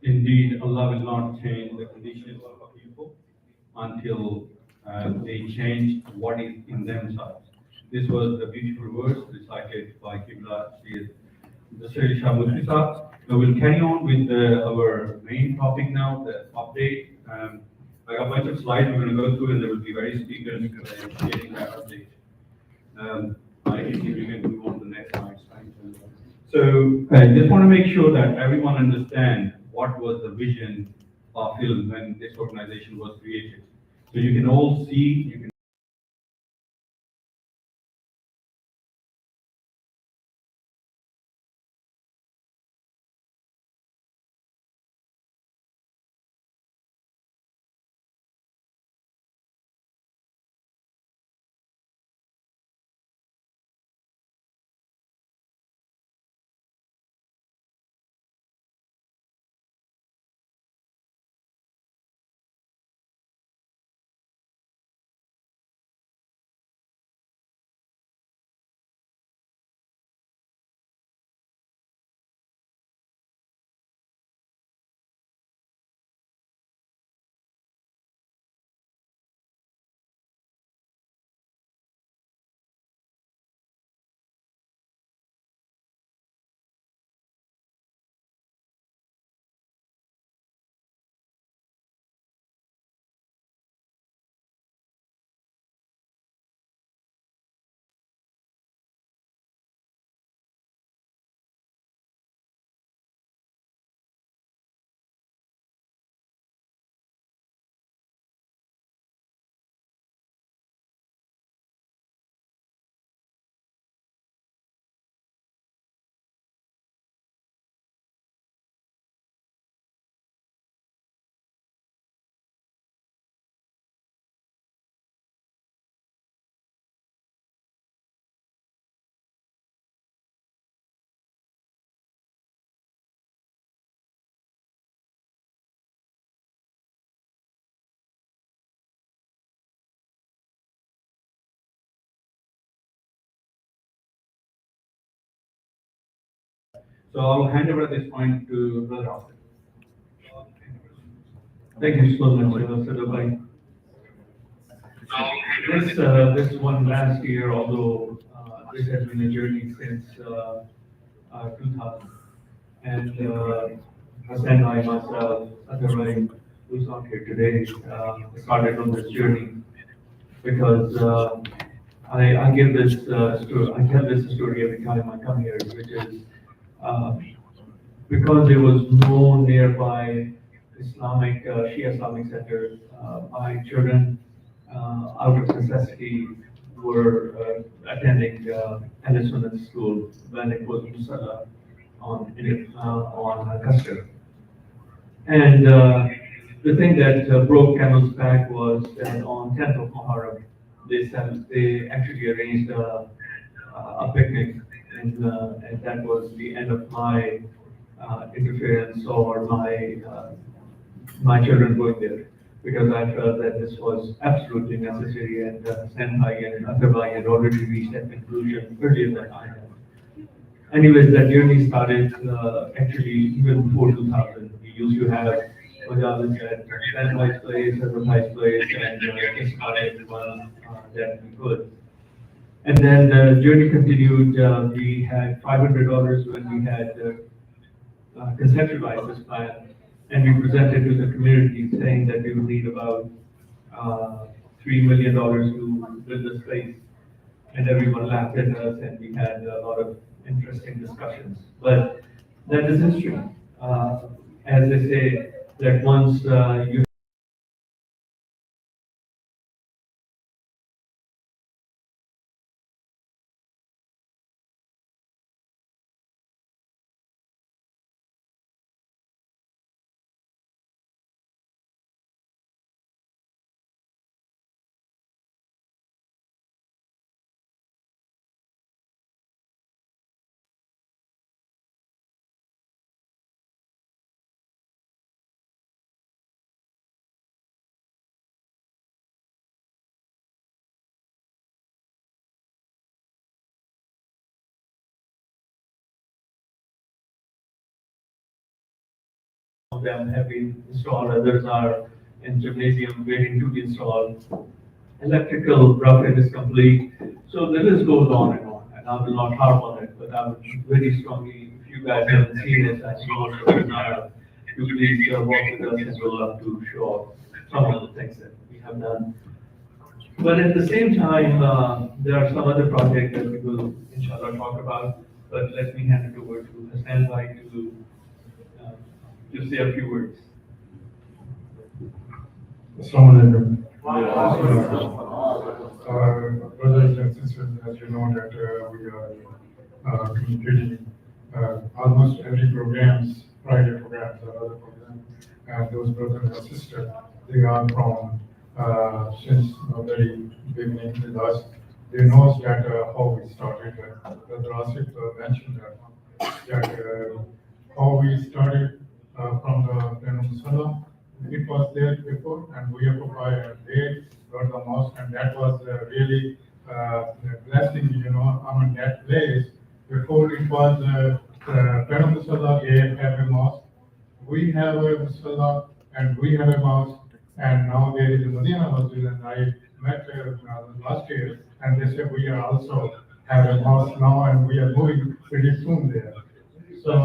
Indeed, Allah will not change the conditions of a people until they change what is in themselves. This was the beautiful words recited by Qibla Sayyid Shah Mufti Sahab. Now we'll carry on with our main topic now, the update. I got a bunch of slides we're going to go through, and there will be various speakers getting that update. I think we can move on to the next slide. So I just want to make sure that everyone understands what was the vision of IILM when this organization was created. So you can all see, you can So I'll hand over at this point to Brother Austin. Thank you so much, Sadhubai. This one last year, although this has been a journey since 2000. And Hassan, I myself, Satyarai, who's not here today, started on this journey because I give this story. I tell this story every time I come here, which is because there was no nearby Islamic Shia Islamic center. My children, out of necessity, were attending Al school when it was on Custer. And the thing that broke camel's back was that on 10th of Muharram, they actually arranged a picnic, and that was the end of my interference or my children going there, because I felt that this was absolutely necessary, and Senhai and Atharbai had already reached that conclusion earlier than I had. Anyways, that journey started actually even before 2000. We used to have Majalis at Senhai's place, Atharai's place, and just about everyone that we could. And then the journey continued. We had $500 when we had conceptualized this plan, and we presented to the community saying that we would need about $3 million to build this place. And everyone laughed at us, and we had a lot of interesting discussions. But that is history. As they say, that once you of them have been installed, others are in gymnasium waiting to be installed. Electrical roughing is complete. So the list goes on, and I will not harp on it, but I would very strongly, if you guys haven't seen it, I suppose, to please walk with us, and we'll love to show off some of the things that we have done. But at the same time, there are some other projects that we will, inshallah, talk about. But let me hand it over to Hassan Bhai to to say a few words. Assalamu brothers and sisters, as you know that we are communicating almost every programs, Friday programs or other programs, and those brothers and sisters, they are from since the very beginning with us. They know that how we started. Brother Asif mentioned that how we started from the Plenum Salah. It was there before, and we occupied there, got the mosque, and that was really a blessing, you know, I mean, that place. Before it was Plenum Salah, they have a mosque. We have a Musalla and we have a mosque, and now there is a Medina Masjid, and I met last year, and they said we are also have a mosque now, and we are moving pretty soon there. So,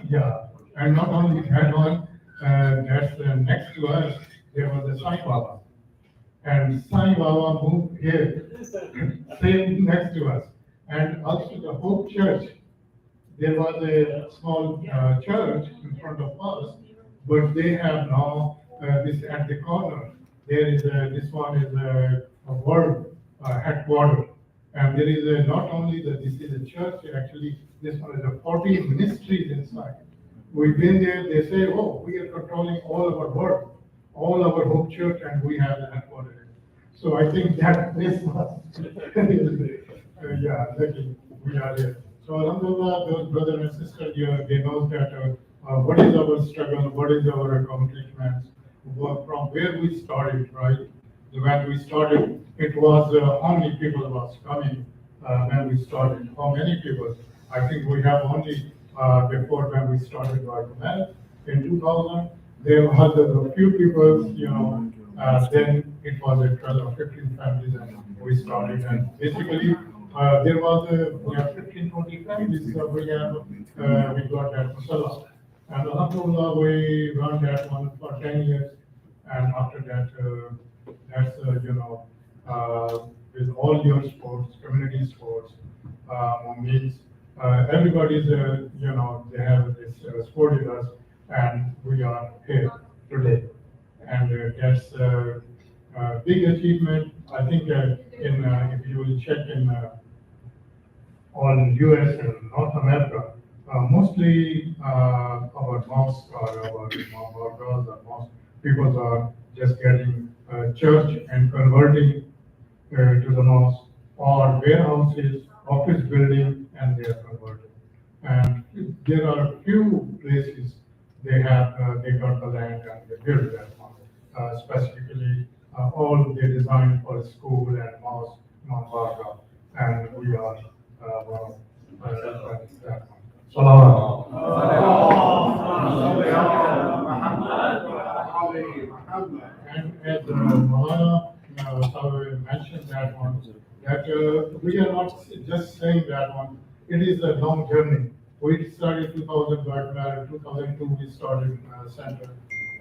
yeah, and not only that one, that's next to us, there was a Sai Baba. And Sai Baba moved here, same next to us. And also the Hope Church, there was a small church in front of us, but they have now this at the corner. There is this one is a world headquarters, and there is not only that this is a church. Actually, this one is a 40 ministries inside. We've been there. They say, oh, we are controlling all of our work, all our Hope Church, and we have the headquarters. So I think that this was, yeah, lucky we are here. So Alhamdulillah, those brothers and sisters here, they know that what is our struggle, what is our accomplishments, from where we started, right? When we started, it was how many people was coming when we started? How many people? I think we have only before when we started like that in 2000, there was a few people, you know. Then it was a 12 or 15 families, and we started. And basically, there was we have 15, 20 families. So we got that Musalla. And Alhamdulillah, we run that one for 10 years. And after that, that's, you know, with all your sports, community sports, means everybody's, you know, they have this supported us, and we are here today. And that's a big achievement. I think if you will check in all US and North America, mostly our mosques or our girls or mosques, people are just getting church and converting to the mosque, or warehouses, office building, and they are converting. And there are few places they have they got the land and they build that one. Specifically, all they designed for school and mosque, Mambarga, and we are one of that one. And as Malana mentioned that one, that we are not just saying that one, it is a long journey. We started 2000, got married, 2002 we started center,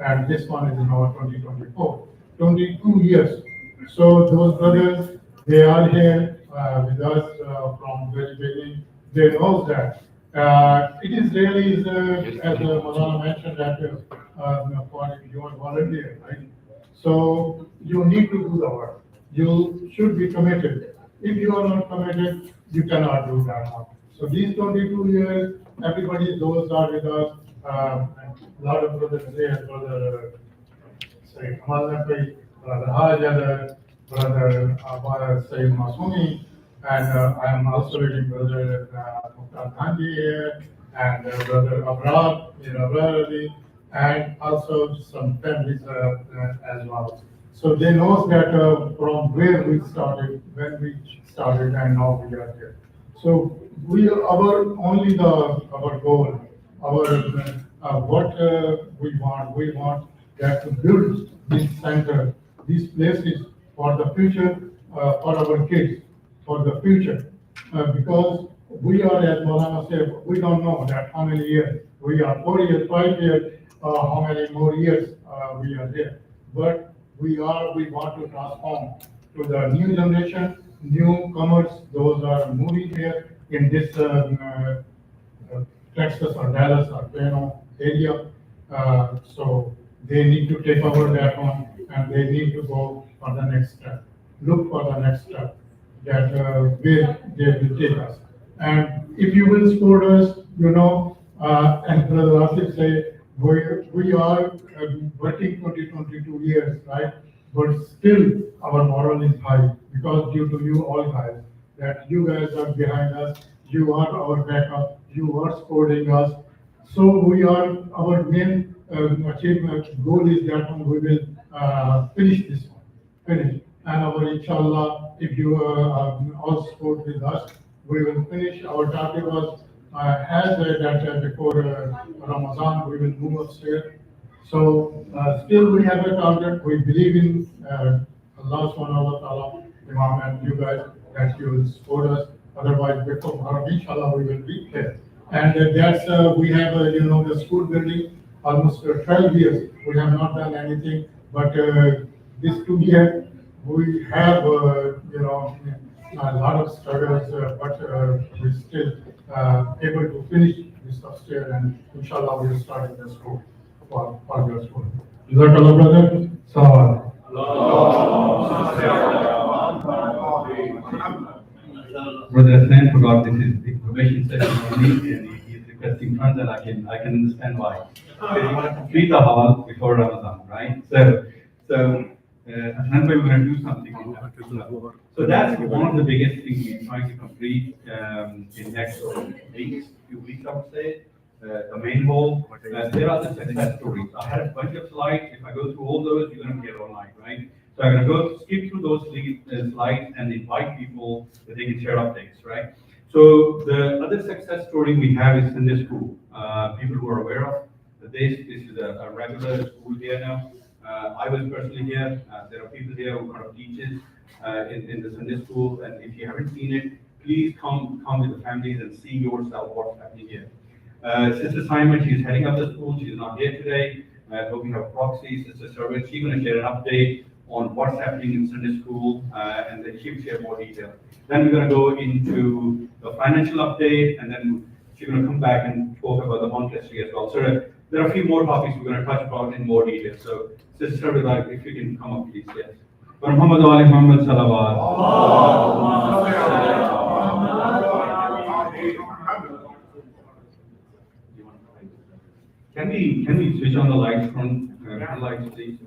and this one is now 2024, 22 years. So those brothers, they are here with us from very beginning. They know that. It is really, as Malana mentioned, that you are volunteer, right? So you need to do the work. You should be committed. If you are not committed, you cannot do that one. So these 22 years, everybody, those are with us. A lot of brothers there, brother Kamal Nafi, brother Hajjad, brother Sayyid Masumi, and I am also reading brother Mukhtar Gandhi here, and brother Abrar, Ali, and also some families as well. So they know that from where we started, when we started, and now we are here. So we are our goal, our what we want that to build this center, these places for the future, for our kids, for the future, because we are, as Maulana said, we don't know that how many years we are, 4 years, 5 years, how many more years we are there, but we want to transform to the new generation, newcomers, those are moving here in this Texas or Dallas or Plano area, So they need to take over that one and they need to go for the next step, look for the next step that where they will take us. And if you will support us, as Brother Asif say, we are working 22 years, right? But still our moral is high because due to you all guys, that you guys are behind us, you are our backup, you are supporting us. So we are, our main achievement goal is that we will finish this one, finish. And our inshallah, if you all support with us, we will finish. Our target was as that before Ramadan, we will move upstairs. So still we have a target. We believe in Allah subhanahu wa ta'ala, Imam and you guys, that you will support us. Otherwise, before Muharram, inshallah, we will be here. And that's, we have, the school building, almost 12 years. We have not done anything, but this 2 years, we have, a lot of struggles, but we still able to finish this upstairs and inshallah we'll start in the school for your school. Jazakallah, brother. So, Brother Hassan forgot this is the probation session only, and he is requesting funds, and I can understand why. Because you want to complete the hall before Ramadan, right? So Hassan, we're going to do something on that. So that's one of the biggest things we're trying to complete in next few weeks, I would say. The main hall. There are the success stories. I had a bunch of slides. If I go through all those, you're going to be here all night, right? So I'm going to skip through those slides and invite people that they can share updates, right? So the other success story we have is Sunday school. People who are aware of this is a regular school here now. I was personally here. There are people here who kind of teaches in the Sunday school, and if you haven't seen it, please come with the families and see yourself what's happening here. Sister Simon, she's heading up the school. She's not here today, but we have proxy, Sister Servant. She's going to share an update on what's happening in Sunday school, and then she'll share more detail. Then we're going to go into the financial update, and then she's going to come back and talk about the Montessori as well. So there are a few more topics we're going to touch upon in more detail. So, Sister, if you can come up, please, yes. Muhammad Ali Muhammad Salawat. Can we switch on the lights from the lights, please?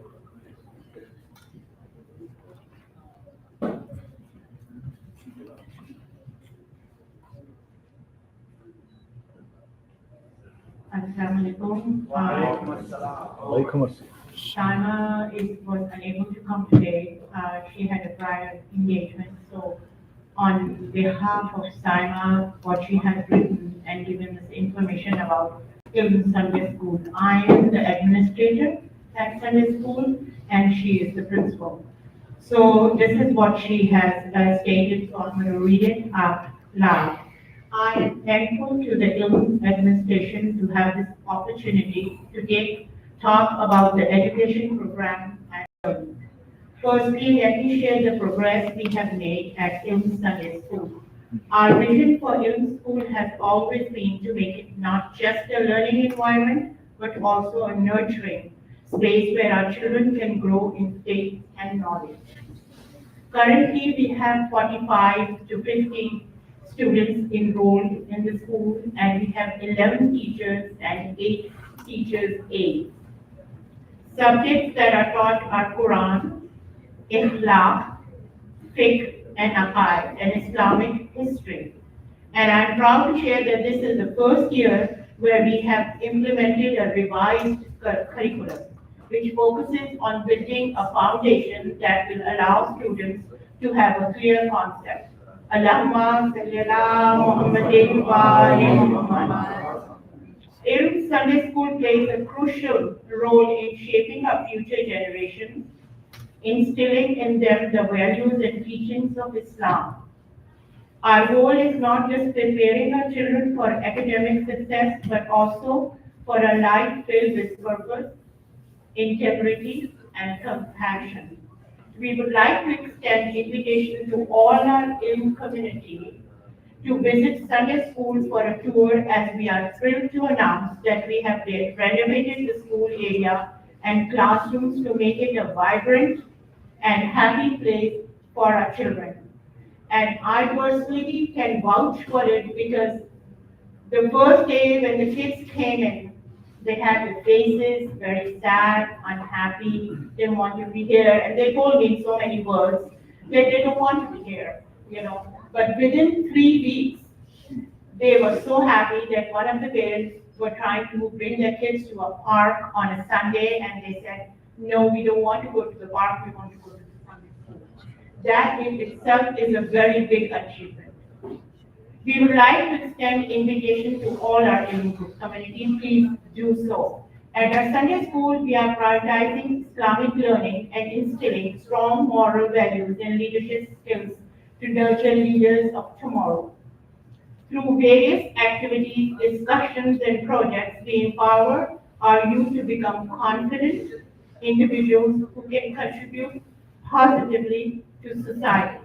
Assalamualaikum. Walaikum assalam. Shaima was unable to come today. She had a prior engagement. So on behalf of Saima, what she has written and given us information about IILM Sunday School. I am the administrator at Sunday School and she is the principal. So this is what she has stated, so I'm going to read it out loud. I am thankful to the IILM administration to have this opportunity to talk about the education program at IILM. Firstly, let me share the progress we have made at IILM Sunday School. Our vision for IILM School has always been to make it not just a learning environment, but also a nurturing space where our children can grow in faith and knowledge. Currently, we have 45 to 50 students enrolled in the school, and we have 11 teachers and 8 teachers' aides. Subjects that are taught are Quran, Akhlaq, Fiqh, and Aqaid, and Islamic history. And I'm proud to share that this is the first year where we have implemented a revised curriculum, which focuses on building a foundation that will allow students to have a clear concept. Allahumma salli ala Muhammadin wa ali Muhammad. IILM Sunday School plays a crucial role in shaping our future generations, instilling in them the values and teachings of Islam. Our goal is not just preparing our children for academic success, but also for a life filled with purpose, integrity, and compassion. We would like to extend invitation to all our IILM community to visit Sunday schools for a tour, as we are thrilled to announce that we have renovated the school area and classrooms to make it a vibrant and happy place for our children. And I personally can vouch for it because the first day when the kids came in, they had the faces very sad, unhappy, didn't want to be here, and they told me in so many words that they don't want to be here, you know. But within 3 weeks, they were so happy that one of the parents were trying to bring their kids to a park on a Sunday, and they said, no, we don't want to go to the park, we want to go to the Sunday school. That in itself is a very big achievement. We would like to extend invitation to all our IILM group community, please do so. At our Sunday school, we are prioritizing Islamic learning and instilling strong moral values and leadership skills to nurture leaders of tomorrow. Through various activities, discussions, and projects, we empower our youth to become confident individuals who can contribute positively to society.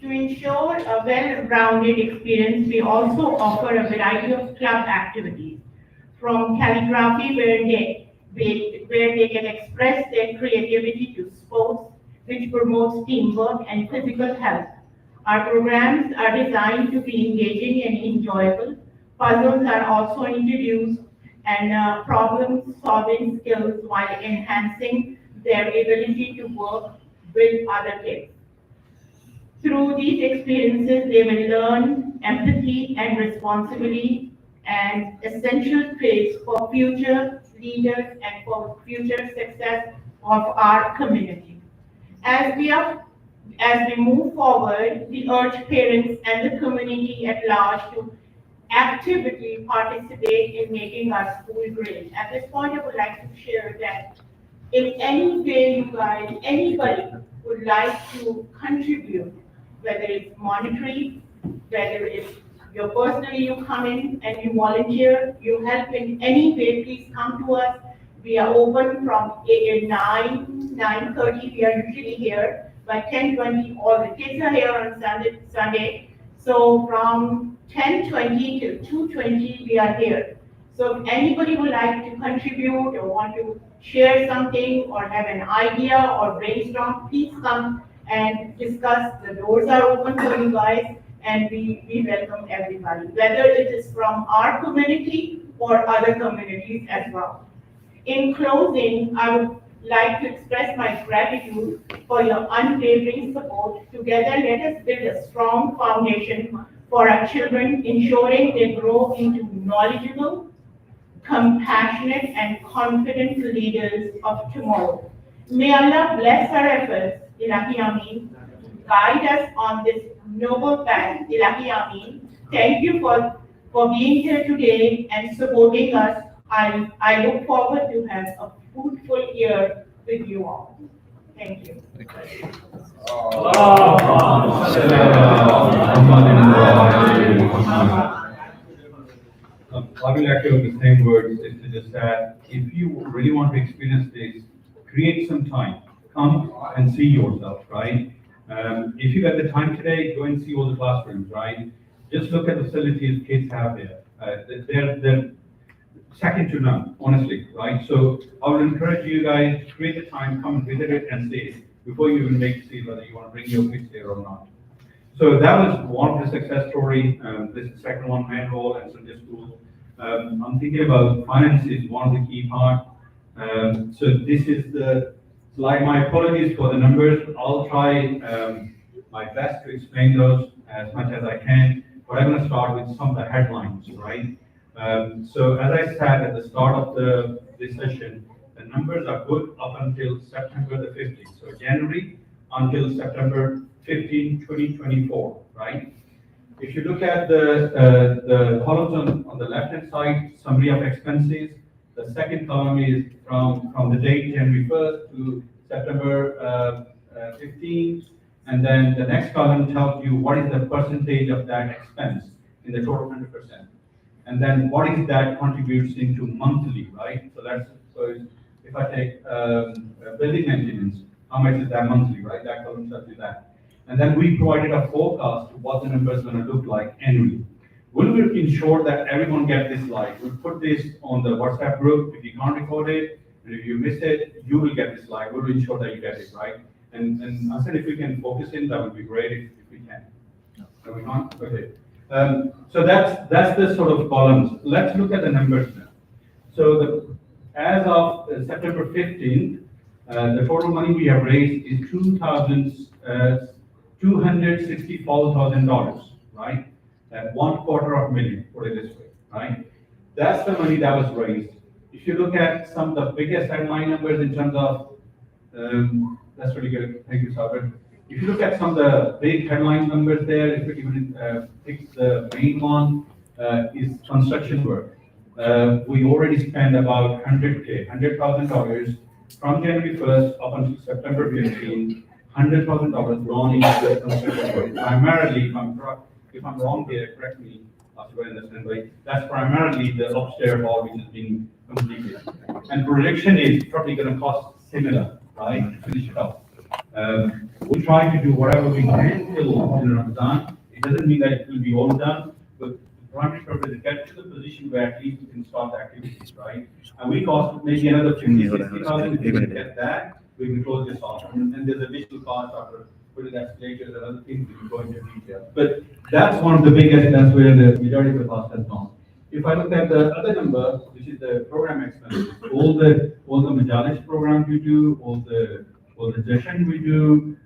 To ensure a well-rounded experience, we also offer a variety of club activities, from calligraphy where they can express their creativity to sports, which promotes teamwork and physical health. Our programs are designed to be engaging and enjoyable. Puzzles are also introduced and problem-solving skills while enhancing their ability to work with other kids. Through these experiences, they will learn empathy and responsibility and essential traits for future leaders and for future success of our community. As we are, as we move forward, we urge parents and the community at large to actively participate in making our school great. At this point, I would like to share that in any way you guys, anybody would like to contribute, whether it's monetary, whether it's you personally you come in and you volunteer, you help in any way, please come to us. We are open from 9:30. We are usually here by 10:20. All the kids are here on Sunday. So from 10:20 to 2:20, we are here. So if anybody would like to contribute or want to share something or have an idea or brainstorm, please come and discuss. The doors are open for you guys and we welcome everybody, whether it is from our community or other communities as well. In closing, I would like to express my gratitude for your unwavering support. Together, let us build a strong foundation for our children, ensuring they grow into knowledgeable, compassionate, and confident leaders of tomorrow. May Allah bless our efforts, Ilahi Ameen, guide us on this noble path, Ilahi Ameen. Thank you for being here today and supporting us. I look forward to have a fruitful year with you all. Thank you. I will echo the same words. Is to just that if you really want to experience this, create some time. Come and see yourself, right? If you get the time today, go and see all the classrooms, right? Just look at the facilities kids have there. They're second to none, honestly, right? So I would encourage you guys to create the time, come and visit it and see it before you even make a decision whether you want to bring your kids there or not. So that was one of the success story. This is the second one, main role and Sunday school. I'm thinking about finance is one of the key parts. So this is the slide. My apologies for the numbers. I'll try my best to explain those as much as I can. But I'm going to start with some of the headlines, right? So as I said at the start of this session, the numbers are good up until September the 15th. So January until September 15, 2024, right? If you look at the columns on the left-hand side, summary of expenses, the second column is from the date January 1st to September 15th, and then the next column tells you what is the percentage of that expense in the total 100%. And then what is that contributes into monthly, right? So if I take building maintenance, how much is that monthly, right? That column tells you that. And then we provided a forecast of what the number is going to look like annually. We will ensure that everyone gets this slide. We'll put this on the WhatsApp group. If you can't record it, and if you miss it, you will get this slide. We'll ensure that you get it, right? And I said if we can focus in, that would be great if we can. No, we can't? Okay. So that's the sort of columns. Let's look at the numbers now. So as of September 15th, the total money we have raised is $264,000, right? That $250,000, put it this way, right? That's the money that was raised. If you look at some of the biggest headline numbers in terms of, that's really good. Thank you, Sabir. If you look at some of the big headline numbers there, if we even pick the main one, is construction work. We already spent about $100,000 from January 1st up until September 15th, $100,000 gone into the construction work. Primarily, if I'm wrong here, correct me, after I understand, right? That's primarily the upstairs hall which has been completed. And projection is probably going to cost similar, right, to finish it up. We'll try to do whatever we can till in Ramadan. It doesn't mean that it will be all done, but the primary purpose is get to the position where at least we can start the activities, right? And we cost maybe another 50,000-60,000. If we can get that, we can close this off. And there's additional cost after putting escalators and other things we can go into detail. But that's one of the biggest, that's where the majority of the cost has gone. If I look at the other number, which is the program expenses, all the Majalis programs we do, all the session we do,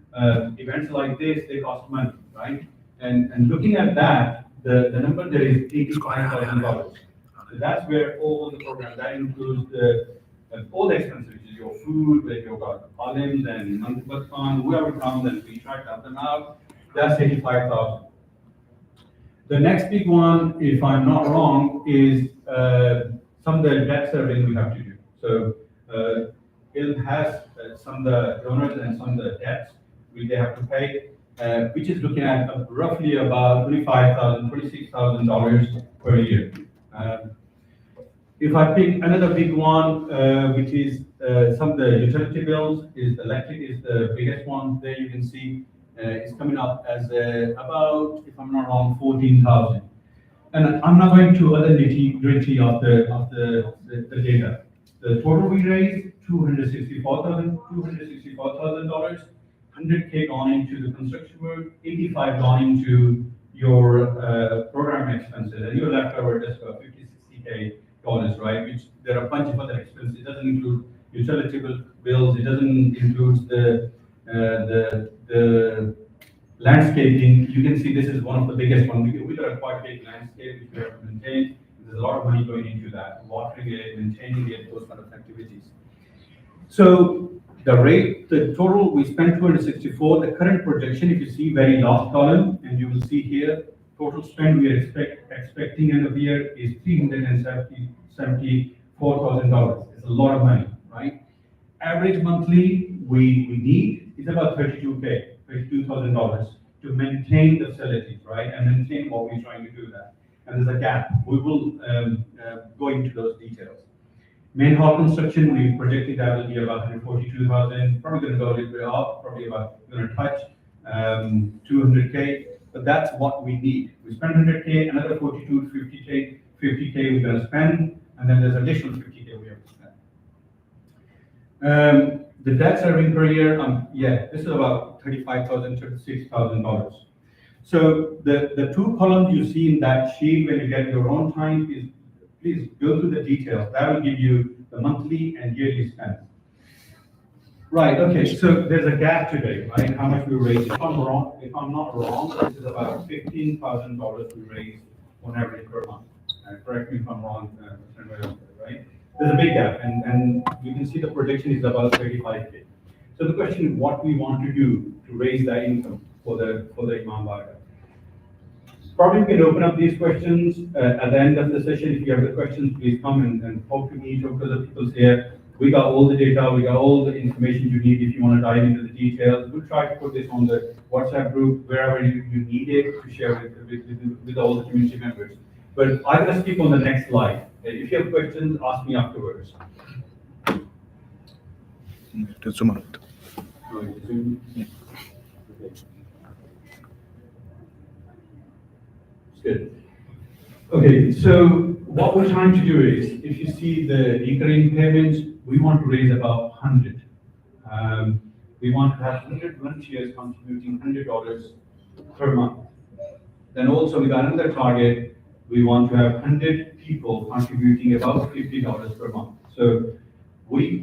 events like this, they cost money, right? And looking at that, the number there is $85,000. So that's where all the programs, that includes all the expenses, which is your food, where you've got IILM and Montessori, whoever comes and we try to help them out, that's $85,000. The next big one, if I'm not wrong, is some of the debt serving we have to do. So IILM has some of the donors and some of the debts they have to pay, which is looking at roughly about $25,000, $26,000 per year. If I pick another big one, which is some of the utility bills, is electric is the biggest one. There you can see it's coming up as about, if I'm not wrong, 14,000. And I'm not going to other nitty-gritty of the data. The total we raised, $264,000, $100K gone into the construction work, 85 gone into your program expenses, and you're left over just about 50-60K dollars, right? Which there are a bunch of other expenses. It doesn't include utility bills. It doesn't include the landscaping. You can see this is one of the biggest ones. We got a quite big landscape which we have to maintain. There's a lot of money going into that, watering it, maintaining it, those kind of activities. So the total we spent 264. The current projection, if you see very last column, and you will see here, total spend we are expecting end of the year is $374,000. It's a lot of money, right? Average monthly we need is about $32,000 to maintain the facilities, right? And maintain what we're trying to do that. And there's a gap. We will go into those details. Main hall construction, we projected that will be about $142,000. Probably going to go a little bit up, probably about going to touch $200K. But that's what we need. We spend $100K, another 42, 50K we're going to spend, and then there's additional 50K we have to spend. The debt serving per year, this is about $35,000, $36,000. So the two columns you see in that sheet when you get your own time is, please go through the details. That will give you the monthly and yearly spend. Right, okay, so there's a gap today, right? How much we raised. If I'm not wrong, this is about $15,000 we raised on average per month. Correct me if I'm wrong, right? There's a big gap, and you can see the projection is about 35K. So the question is what we want to do to raise that income for the Imam Barga. Probably we can open up these questions at the end of the session. If you have the questions, please come and talk to me, talk to the people here. We got all the data, we got all the information you need if you want to dive into the details. We'll try to put this on the WhatsApp group, wherever you need it, to share with all the community members. But I'm going to skip on the next slide. If you have questions, ask me afterwards. To zoom out. Good. Okay, so what we're trying to do is, if you see the recurring payments, we want to raise about 100. We want to have 100 volunteers contributing $100 per month. Then also we got another target, we want to have 100 people contributing about $50 per month. So we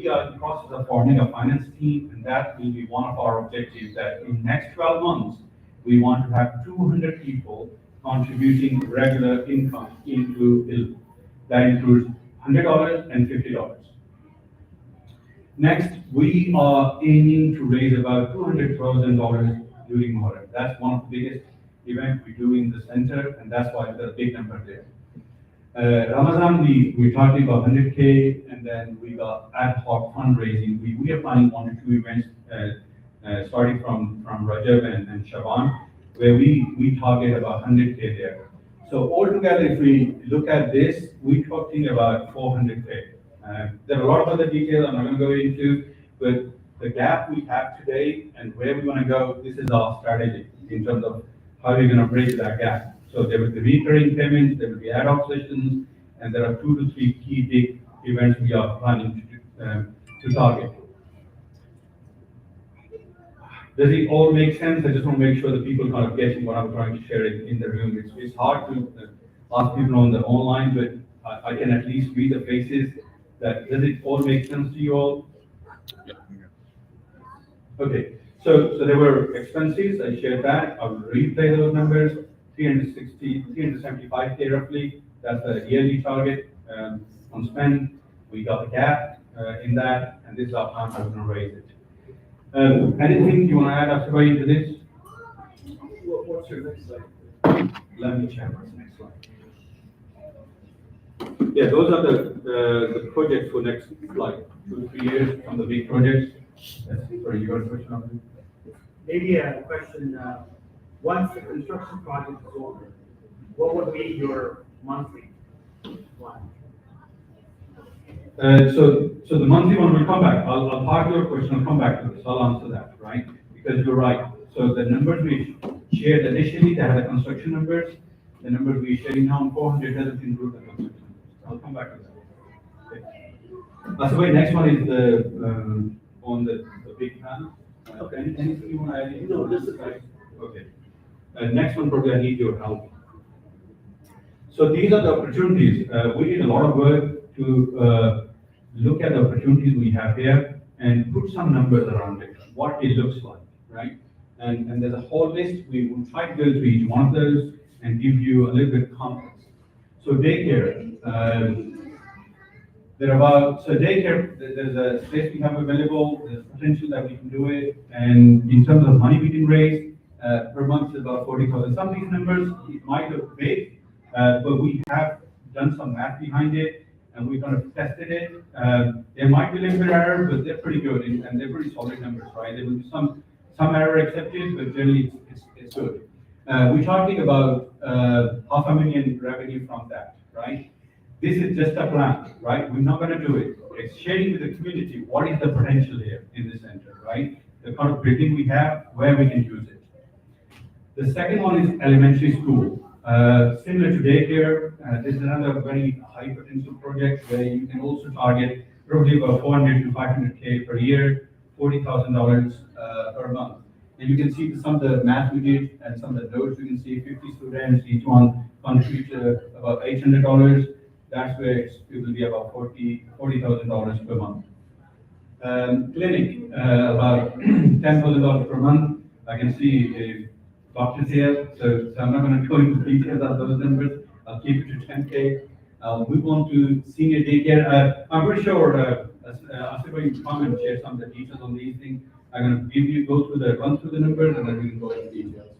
are in the process of forming a finance team, and that will be one of our objectives, that in next 12 months, we want to have 200 people contributing regular income into IILM. That includes $100 and $50. Next, we are aiming to raise about $200,000 during Muharram. That's one of the biggest events we do in the center, and that's why there's a big number there. Ramadan, we're talking about 100K, and then we got ad hoc fundraising. We are planning 1 or 2 events starting from Rajab and Shaban, where we target about 100K there. So altogether, if we look at this, we're talking about 400K. There are a lot of other details I'm not going to go into, but the gap we have today and where we want to go, this is our strategy in terms of how we're going to bridge that gap. So there will be recurring payments, there will be ad hoc sessions, and there are 2 to 3 key big events we are planning to target. Does it all make sense? I just want to make sure that people kind of getting what I'm trying to share in the room. It's hard to ask people on the online, but I can at least read the faces. Does it all make sense to you all? Okay, so there were expenses, I shared that. I will replay those numbers. 375K roughly, that's the yearly target on spend. We got the gap in that, and this is our plan how we're going to raise it. Anything you want to add, Asifai, to this? What's your next slide? Let me check what's the next slide. Yeah, those are the projects for next, like, 2 to 3 years, from the big projects. Sorry, you got a question on it? Maybe a question, once the construction project is over, what would be your monthly one? So the monthly one will come back. I'll park your question, I'll come back to this, I'll answer that, right? Because you're right. So the numbers we shared initially, they had the construction numbers. The numbers we're sharing now on 400 doesn't include the construction numbers. I'll come back to that. Okay. So wait, next one is the, on the big plan. Okay, anything you want to add? No, this is right. Okay. Next one, probably I need your help. So these are the opportunities. We did a lot of work to look at the opportunities we have here and put some numbers around it, what it looks like, right? And there's a whole list. We will try to go through each one of those and give you a little bit context. So daycare, daycare, there's a space we have available, there's potential that we can do it, and in terms of money we can raise, per month is about 40,000. Some of these numbers, it might look big, but we have done some math behind it, and we kind of tested it. There might be a little bit of error, but they're pretty good, and they're pretty solid numbers, right? There will be some error accepted, but generally it's good. We're talking about $500,000 revenue from that, right? This is just a plan, right? We're not going to do it. It's sharing with the community what is the potential here in the center, right? The kind of building we have, where we can use it. The second one is elementary school. Similar to daycare, this is another very high potential project where you can also target probably about 400 to 500K per year, $40,000 per month. And you can see some of the math we did and some of the notes. You can see 50 students, each one contributes about $800. That's where it will be about $40,000 per month. Clinic, about $10,000 per month. I can see doctors here, so I'm not going to go into details of those numbers. I'll keep it to 10K. Move on to senior daycare. I'm pretty sure Asif will come and share some of the details on these things. I'm going to run through the numbers, and then we can go into details.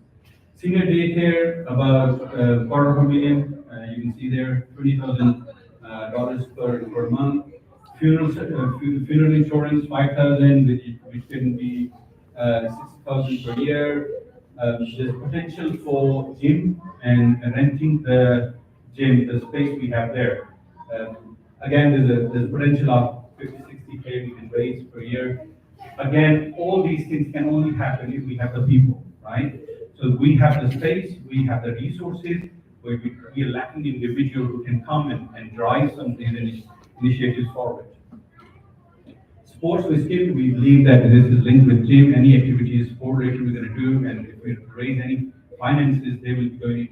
Senior daycare, about $250,000. You can see there, $20,000 per month. Funeral insurance, $5,000, which can be $6,000 per year. There's potential for gym and renting the gym, the space we have there. Again, there's potential of 50, 60 60K we can raise per year. Again, all these things can only happen if we have the people, right? So we have the space, we have the resources, we are lacking individual who can come and drive some of these initiatives forward. Sports with skill, we believe that this is linked with gym, any activities, sport related we're going to do, and if we raise any finances, they will be going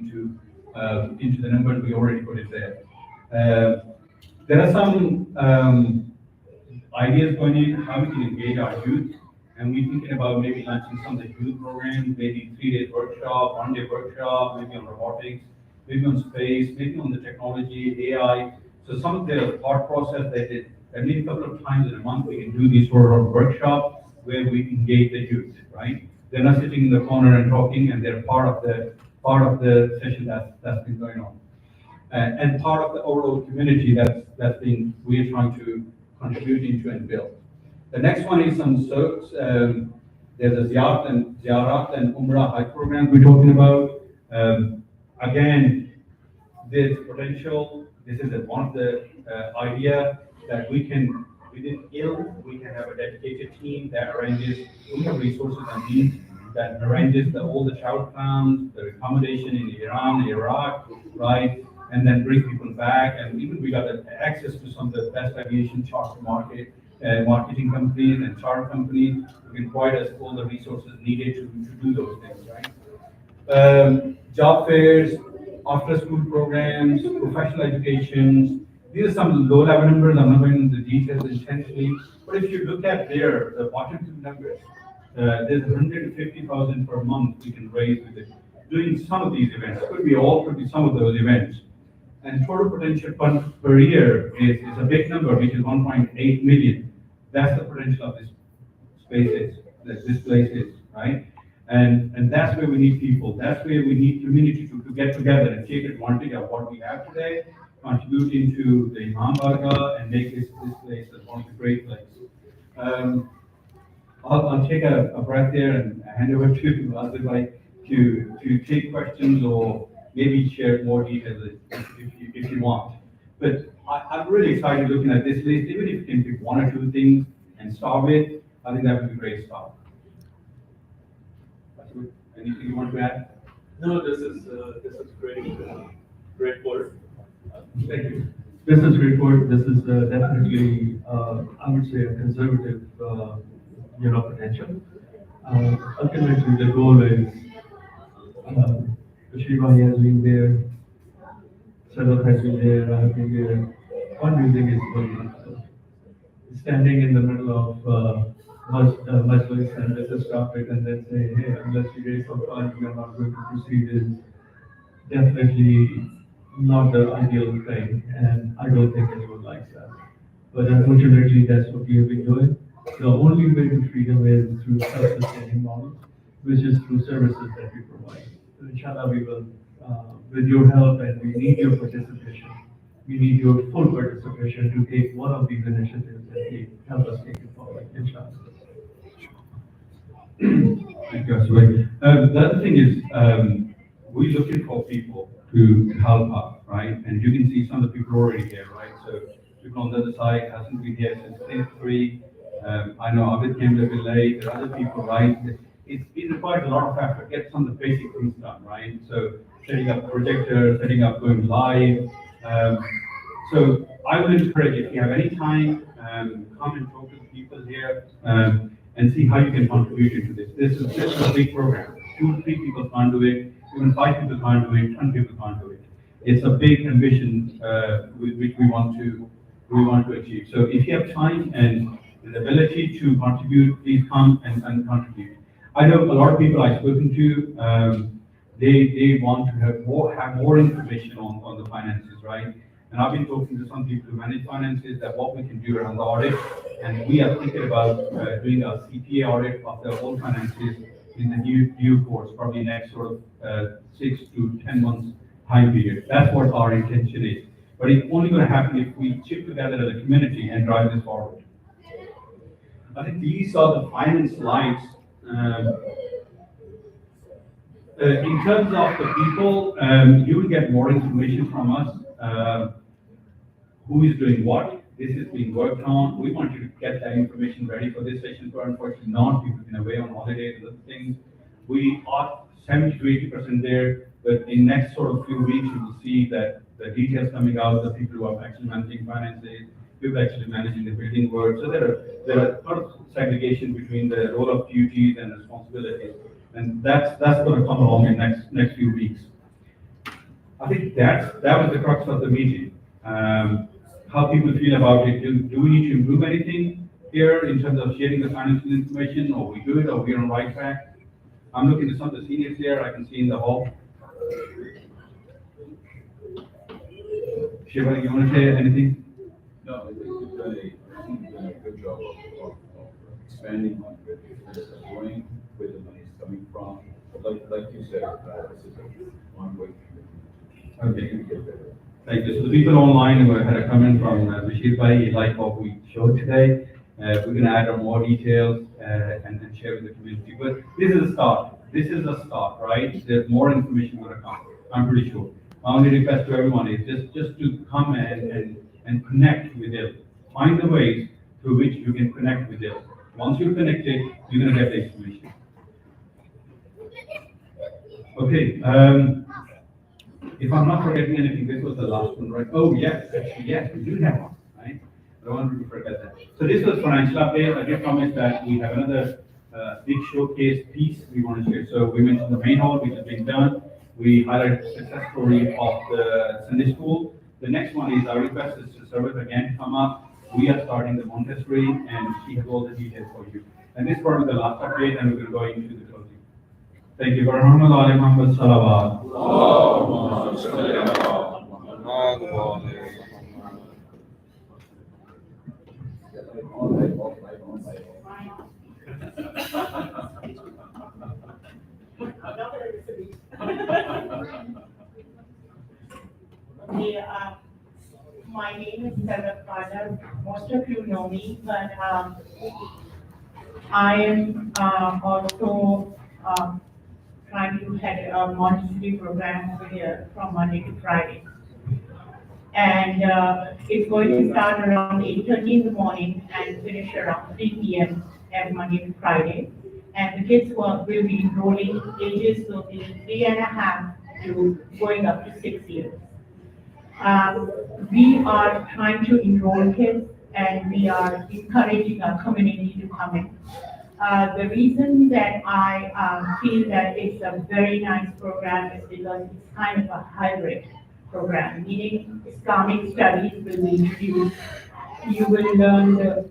into the numbers we already put it there. There are some ideas going in how we can engage our youth, and we're thinking about maybe launching some of the youth programs, maybe 3 days workshop, 1 day workshop, maybe on robotics, maybe on space, maybe on the technology, AI. So some of the thought process that is, at least a couple of times in a month, we can do these sort of workshops where we engage the youth, right? They're not sitting in the corner and talking, and they're part of the session that's been going on, and part of the overall community that's been we're trying to contribute into and build. The next one is some souks. There's a Ziyarat and Umrah Hajj program we're talking about. Again, there's potential. This is one of the idea that we can, within IILM, we can have a dedicated team that arranges Umrah resources and means, that arranges all the travel plans, the accommodation in Iran, Iraq, right? And then bring people back, and even we got access to some of the best aviation charter marketing companies and charter companies who can provide us all the resources needed to do those things, right? Job fairs, after school programs, professional educations. These are some low level numbers. I'm not going into the details intentionally, but if you look at there, the bottom two numbers, there's 150,000 per month we can raise with it. Doing some of these events, could be all, could be some of those events. And total potential fund per year is a big number, which is 1.8 million. That's the potential of this place is, right? And that's where we need people. That's where we need community to get together and take advantage of what we have today, contribute into the Imam Barga, and make this place one of the great places. I'll take a breath there and hand over to Azizbhai to take questions or maybe share more details if you want. But I'm really excited looking at this list. Even if you can pick 1 or 2 things and start with, I think that would be a great start. Anything you want to add? No, this is great work. Thank you. Business report. This is definitely, I would say, a conservative, potential. Ultimately, the goal is Shiva has been there, Sadaf has been there, I have been there. Fundraising is very difficult. Standing in the middle of Majlis and let us stop it and then say, hey, unless you raise some funds, we are not going to proceed is definitely not the ideal thing, and I don't think anyone likes that. But unfortunately, that's what we have been doing. The only way to freedom is through self-sustaining model, which is through services that we provide. So inshallah, we will, with your help, and we need your participation. We need your full participation to take one of these initiatives and help us take it forward, inshallah. Thank you, Aswai. The other thing is, we're looking for people to help out, right? And you can see some of the people already here, right? So people on the other side hasn't been here since day 3. I know Abid came a bit late. There are other people, right? It requires a lot of effort. Get some of the basic things done, right? So setting up projector, setting up going live. So I would encourage, if you have any time, come and talk to the people here and see how you can contribute into this. This is a big program. 2, 3 people can't do it. Even 5 people can't do it. 10 people can't do it. It's a big ambition which we want to achieve. So if you have time and the ability to contribute, please come and contribute. I know a lot of people I've spoken to, they want to have more information on the finances, right? And I've been talking to some people who manage finances that what we can do around the audit, and we are thinking about doing a CPA audit of the whole finances in the due course, probably next sort of 6 to 10 months time period. That's what our intention is. But it's only going to happen if we chip together as a community and drive this forward. I think these are the finance slides. In terms of the people, you will get more information from us. Who is doing what, This is being worked on. We want you to get that information ready for this session. But unfortunately, not. People have been away on holidays and other things. We are 70 to 80% there, but in next sort of few weeks, you will see that the details coming out, the people who are actually managing finances, people actually managing the building work. So there are a lot of segregation between the role of duties and responsibilities, and that's going to come along in next few weeks. I think that was the crux of the meeting. How people feel about it. Do we need to improve anything here in terms of sharing the financial information, or we do it, or we're on the right track? I'm looking at some of the seniors here. I can see in the hall. Shiva, you want to say anything? No, I think you've done a good job of expanding on where the business is going, where the money is coming from. But like you said, this is a ongoing commitment. Okay. To get better. Thank you. So the people online who had a comment from Bashir Bhai, like what we showed today. We're going to add on more details and then share with the community. But this is a start. This is a start, right? There's more information going to come. I'm pretty sure. My only request to everyone is just to come and connect with them. Find the ways through which you can connect with them. Once you're connected, you're going to get the information. Okay. If I'm not forgetting anything, this was the last one, right? Oh, yes, actually, yes, we do have one, right? I don't want to forget that. So this was financial update. I did promise that we have another big showcase piece we want to share. So we mentioned the main hall, which has been done. We highlighted the success story of the Sunday school. The next one is our request is to serve it again to come up. We are starting the Montessori, and she has all the details for you. And this is probably the last update, and we're going to go into the closing. Thank you. Muhammad Salawat. Okay, my name is Sarah Father. Most of you know me, but I am also trying to head a Montessori program over here from Monday to Friday. And it's going to start around 8:30 in the morning and finish around 3 p.m. every Monday to Friday. And the kids will be enrolling, ages will be 3.5 to going up to 6 years. We are trying to enroll kids, and we are encouraging our community to come in. The reason that I feel that it's a very nice program is because it's kind of a hybrid program, meaning Islamic studies will be introduced. You will learn the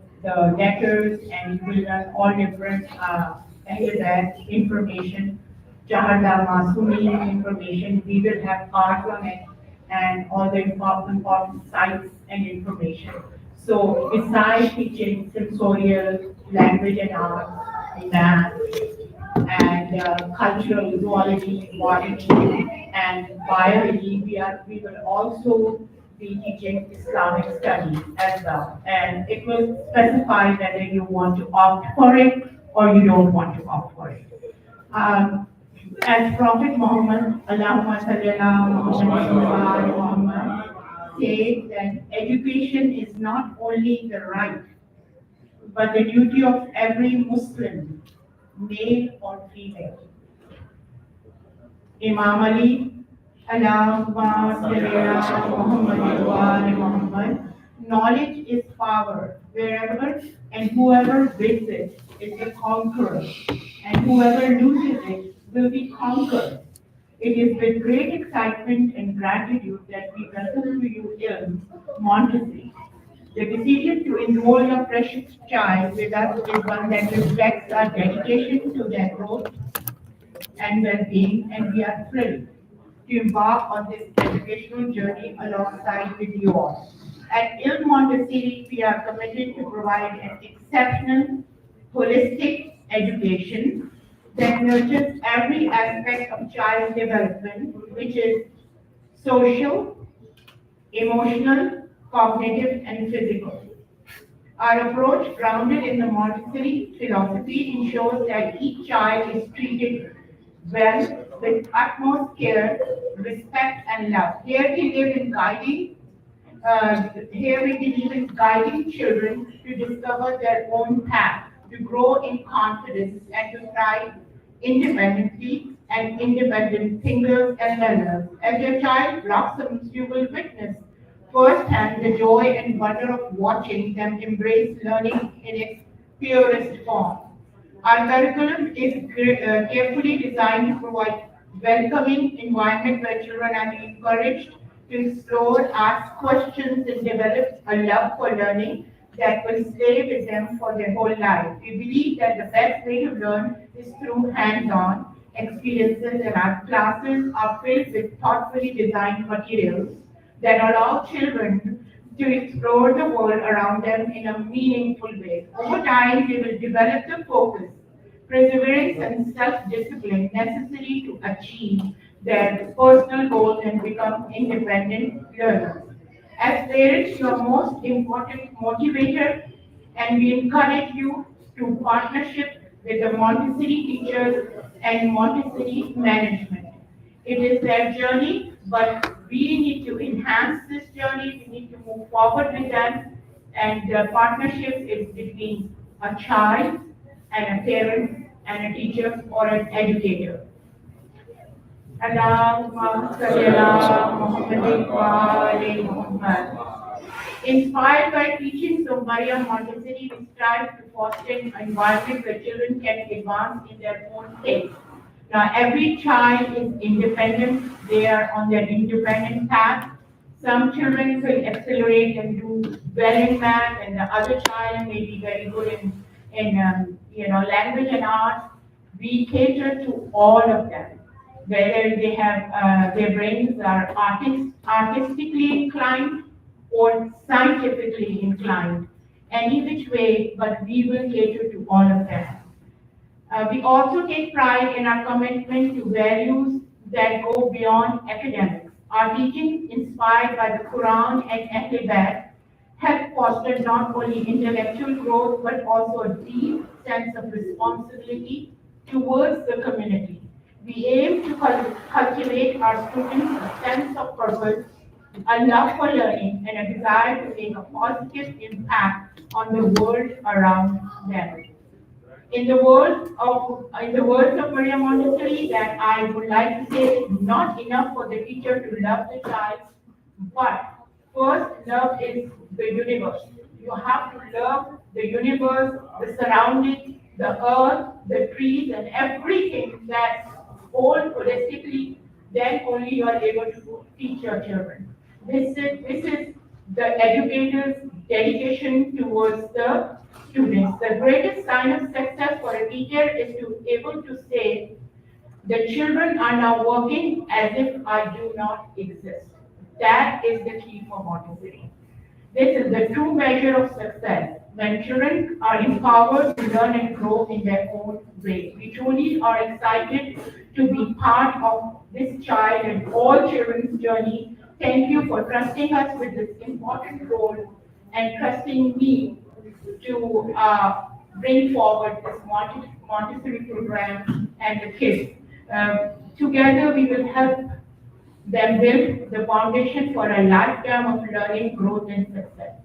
letters, and you will learn all different information, Jahada Masumi information. We will have cards on it and all the important sites and information. So besides teaching sensorial, language and art, math, and cultural, zoology, botany, and biology, we will also be teaching Islamic studies as well. And it will specify whether you want to opt for it or you don't want to opt for it. As Prophet Muhammad, Allahumma salli ala Muhammad, said that education is not only the right, but the duty of every Muslim, male or female. Imam Ali, Allahumma salli ala Muhammad, knowledge is power wherever, and whoever wins it is a conqueror, and whoever loses it will be conquered. It is with great excitement and gratitude that we welcome to you IILM Montessori. The decision to enroll your precious child with us is one that reflects our dedication to their growth and well-being, and we are thrilled to embark on this educational journey alongside with you all. At IILM Montessori, we are committed to provide an exceptional, holistic education that nurtures every aspect of child development, which is social, emotional, cognitive, and physical. Our approach, grounded in the Montessori philosophy, ensures that each child is treated well with utmost care, respect, and love. Here we live in guiding Here we believe in guiding children to discover their own path, to grow in confidence and to thrive independently and independent thinkers and learners. As your child blossoms, you will witness firsthand the joy and wonder of watching them embrace learning in its purest form. Our curriculum is carefully designed to provide welcoming environment where children are encouraged to explore, ask questions, and develop a love for learning that will stay with them for their whole life. We believe that the best way to learn is through hands-on experiences, and our classes are filled with thoughtfully designed materials that allow children to explore the world around them in a meaningful way. Over time, they will develop the focus, perseverance, and self-discipline necessary to achieve their personal goals and become independent learners. As parents, your most important motivator, and we encourage you to partnership with the Montessori teachers and Montessori management. It is their journey, but we need to enhance this journey. We need to move forward with them, and the partnership is between a child and a parent and a teacher or an educator. Allahumma salli ala Muhammadin wa ali Muhammad. Inspired by teachings of Maria Montessori, we strive to foster an environment where children can advance in their own pace. Now, every child is independent. They are on their independent path. Some children will accelerate and do well in math, and the other child may be very good in language and art. We cater to all of them, whether they have their brains are artistically inclined or scientifically inclined, any which way, but we will cater to all of them. We also take pride in our commitment to values that go beyond academics. Our teaching, inspired by the Quran and Ahl Bayt, help foster not only intellectual growth but also a deep sense of responsibility towards the community. We aim to cultivate our students a sense of purpose, a love for learning, and a desire to make a positive impact on the world around them. In the words of Maria Montessori, that I would like to say, it's not enough for the teacher to love the child, but first love is the universe. You have to love the universe, the surroundings, the earth, the trees, and everything that's whole holistically. Then only you are able to teach your children. This is the educator's dedication towards the students. The greatest sign of success for a teacher is to be able to say, the children are now working as if I do not exist. That is the key for Montessori. This is the true measure of success. When children are empowered to learn and grow in their own way. We truly are excited to be part of this child and all children's journey. Thank you for trusting us with this important role and trusting me to bring forward this Montessori program and the kids. Together we will help them build the foundation for a lifetime of learning, growth, and success.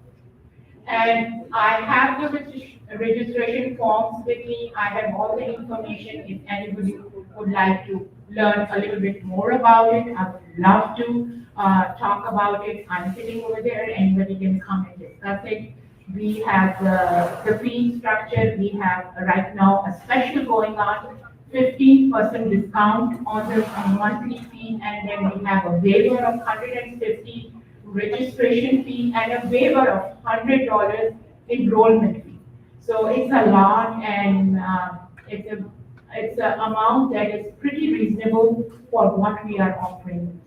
And I have the registration forms with me. I have all the information. If anybody would like to learn a little bit more about it, I would love to talk about it. I'm sitting over there. Anybody can come and discuss it. We have the fee structure. We have right now a special going on, 15% discount on the monthly fee, and then we have a waiver of $150 registration fee and a waiver of $100 enrollment fee. So it's a lot, and it's an amount that is pretty reasonable for what we are offering.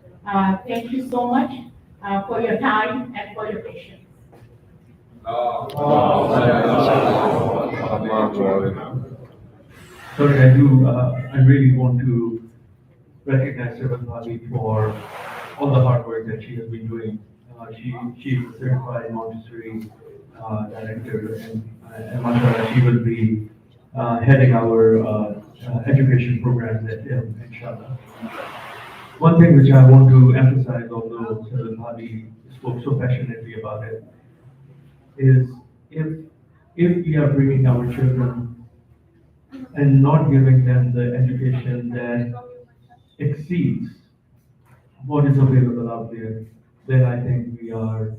Thank you so much for your time and for your patience. Sorry, I really want to recognize Sarah Bhavi for all the hard work that she has been doing. She's a certified Montessori director, and mashallah, she will be heading our education programs at IILM, inshallah. One thing which I want to emphasize, although Sarah Bhavi spoke so passionately about it, is if we are bringing our children and not giving them the education that exceeds what is available out there, then I think we are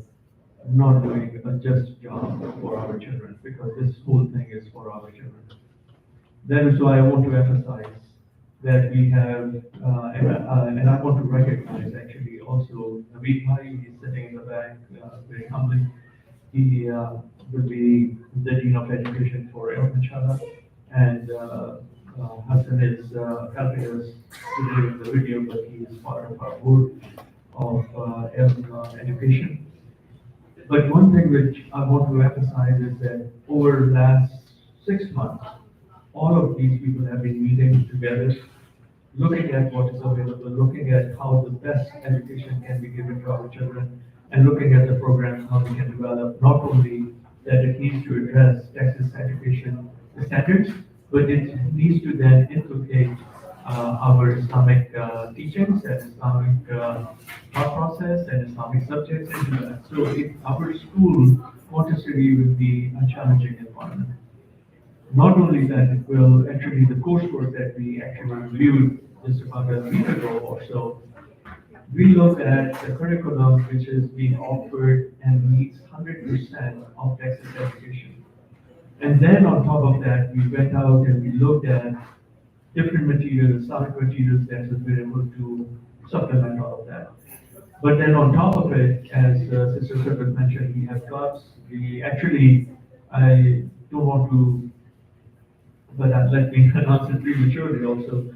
not doing a just job for our children, because this whole thing is for our children. That is why I want to emphasize that we have, and I want to recognize actually also Naveed Bhai, he's sitting in the back, very humbly. He will be the Dean of Education for Chala, and Hassan is helping us today with the video, but he is part of our board of education. But one thing which I want to emphasize is that over the last 6 months, all of these people have been meeting together, looking at what is available, looking at how the best education can be given to our children, and looking at the programs, how we can develop not only that it needs to address Texas education standards, but it needs to then inculcate our Islamic teachings and Islamic thought process and Islamic subjects into that. So if our school, Montessori, will be a challenging environment. Not only that, it will actually, the coursework that we actually reviewed just about a week ago or so, we look at the curriculum which is being offered and meets 100% of Texas education. And then on top of that, we went out and we looked at different materials, Islamic materials that have been able to supplement all of that. But then on top of it, as Sister Sirbat mentioned, we have clubs. We actually, I don't want to, but let me announce it prematurely also.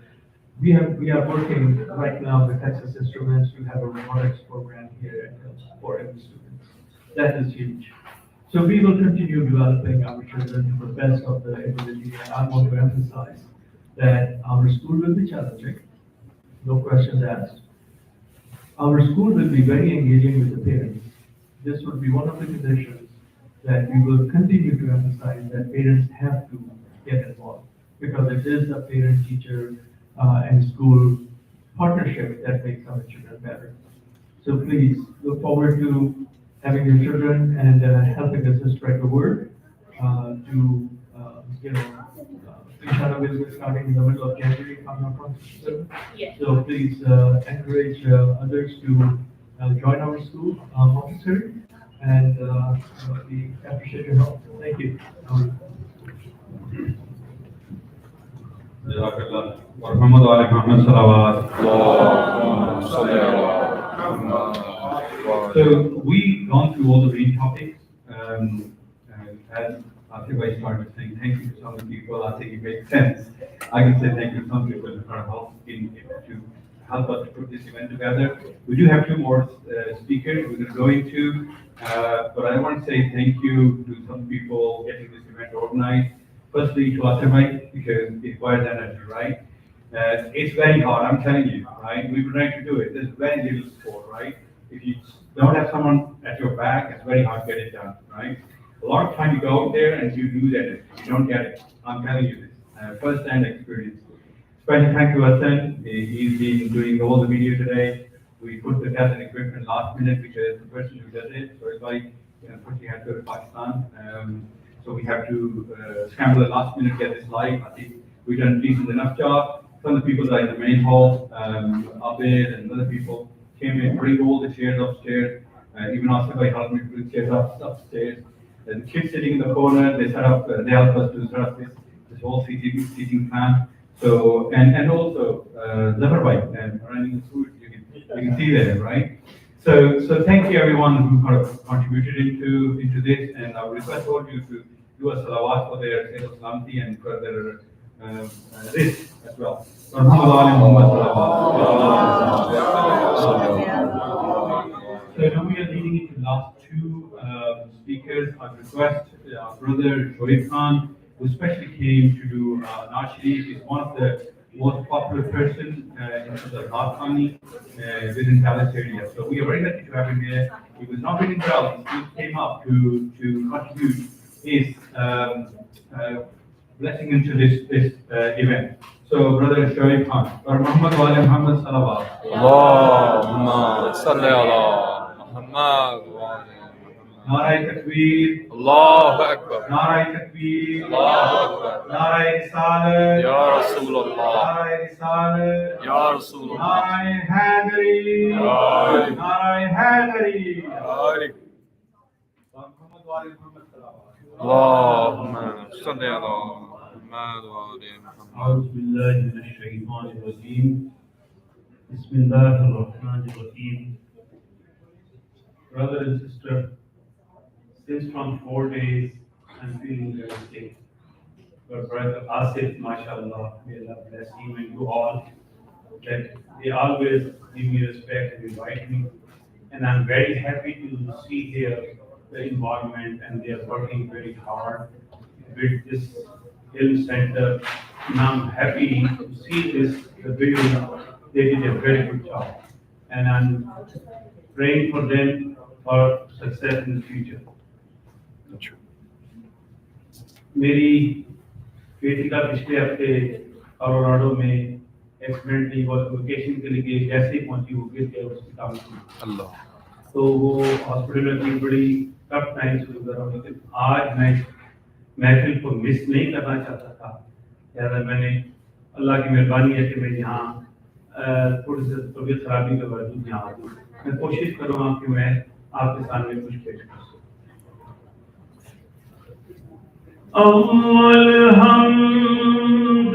We are working right now with Texas Instruments to have a robotics program here for every student. That is huge. So we will continue developing our children to the best of the ability, and I want to emphasize that our school will be challenging, no questions asked. Our school will be very engaging with the parents. This will be one of the conditions that we will continue to emphasize, that parents have to get involved, because it is the parent-teacher and school partnership that makes our children better. So please look forward to having your children and helping us to spread the word to, inshallah, we'll be starting in the middle of January, if I'm not wrong. Yes. So please encourage others to join our school, Montessori, and we appreciate your help. Thank you. Jazakallah. Wa Muhammad wa ali Muhammad salawat. So we've gone through all the main topics. As Asif started saying thank you to some people, I think it makes sense. I can say thank you to some people for helping to help us to put this event together. We do have 2 more speakers we're going to, but I want to say thank you to some people getting this event organized. Firstly, to Asif, because it requires energy, right? It's very hard, I'm telling you, right? We've been trying to do it. There's very little support, right? If you don't have someone at your back, it's very hard to get it done, right? A lot of time you go out there and you lose it, you don't get it. I'm telling you this, first-hand experience. Special thank you to Hassan. He's been doing all the video today. We put the test and equipment last minute because the person who does it, so it's like, unfortunately, had to go to Pakistan. So we have to scramble at last minute, get this live. I think we've done a decent enough job. Some of the people that are in the main hall, Abid and other people came in, bring all the chairs upstairs. Even Asif helped me bring chairs upstairs. The kids sitting in the corner, they helped us to set up this whole seating plan. So, and also, Zafarbai, running the food, you can see there, right? So thank you everyone who kind of contributed into this, and I would request all of you to do a salawat for their Sayyid Salamti and for their risk as well. So now we are leading into the last 2 speakers. I request our brother Shoaib Khan, who especially came to do Naashri. He's one of the most popular person in the Khani within Dallas area. So we are very lucky to have him here. He was not feeling well. He came up to contribute his blessing into this event. So brother Shoaib Khan, or Muhammad wa ali Muhammad salawat. Allahumma salli ala محمد وآل نعرہ تکبیر، اللہ اکبر نعرہ تکبیر، اللہ اکبر نعرہ رسالت، یا رسول اللہ نعرہ رسالت، یا رسول اللہ نعرہ حیدری، نعرہ حیدری، علی محمد وآل محمد صلی اللہ علیہ وسلم. اللهم صل على محمد وآل محمد. أعوذ بالله من الشيطان الرجيم. بسم الله الرحمن الرحيم. Brother and sister, since from 4 days I'm feeling very sick. But Brother Asif, mashallah, may Allah bless him and you all, that they always give me respect and invite me. And I'm very happy to see here the environment and they are working very hard with this IILM center. And I'm happy to see this, the building, they did a very good job. And I'm praying for them for success in the future. میری بیٹی کا پچھلے ہفتے Colorado میں accidentally vacation کے لیے جیسے ہی پہنچی وہ گر گئے ہاسپٹل میں. اللہ تو وہ ہاسپٹل میں بھی بڑی ٹف ٹائم سے گزرا ہوں، لیکن آج میں محفل کو مس نہیں کرنا چاہتا تھا. لہٰذا میں نے اللہ کی مہربانی ہے کہ میں یہاں تھوڑی سی طبیعت خرابی کے باوجود یہاں آ جاؤں. میں کوشش کروں گا کہ میں آپ کے سامنے کچھ پیش کر سکوں. اول حمد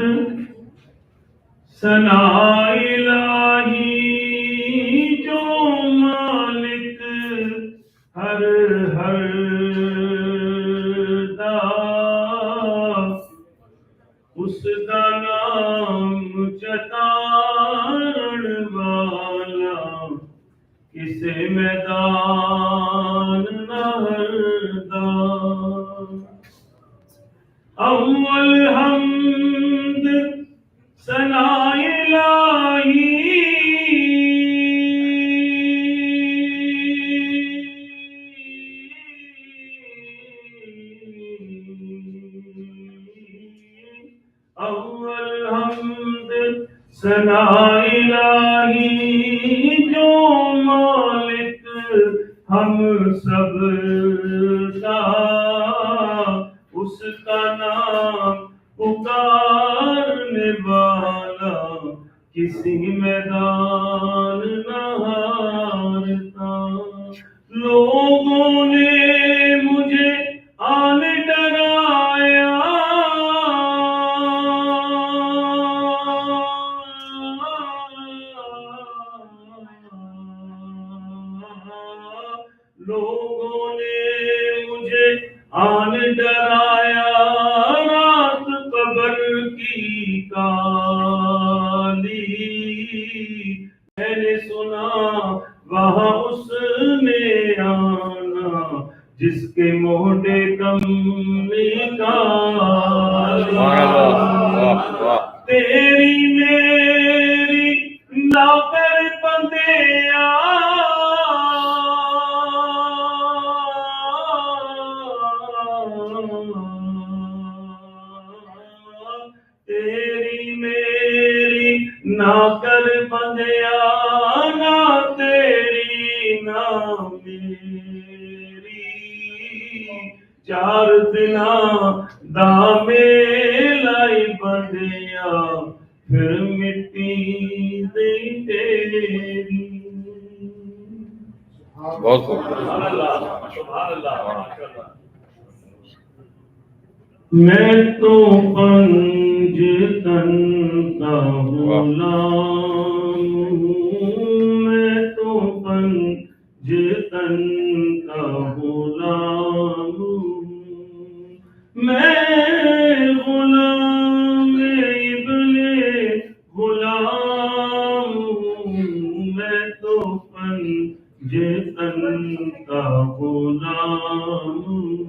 ثنا الہی جو مالک ہر ہر دا، اس دا نام چتارن والا کسے میدان نہر دا. اول حمد ثنا الہی اول حمد ثنا الہی جو مالک ہم سب کا، اس کا نام پکارنے والا کسی میدان نہ ہارتا. لوگوں نے مجھے آن ڈرایا، لوگوں نے مجھے آن ڈرایا، رات قبر کی کالی. میں نے سنا وہاں اس نے آنا جس کے موڈے کم نکالا. تیری میری نوکر بندیا، تیری میری نہ کر بندیا، نہ تیری نہ میری، چار دنا دامے لائی بندیا پھر مٹی دی تیری. بہت خوب. سبحان اللہ، سبحان اللہ. میں تو پنجتن کا غلام ہوں، میں تو پنجتن کا غلام ہوں، میں غلام ابن غلام ہوں، میں تو پنجتن کا غلام ہوں.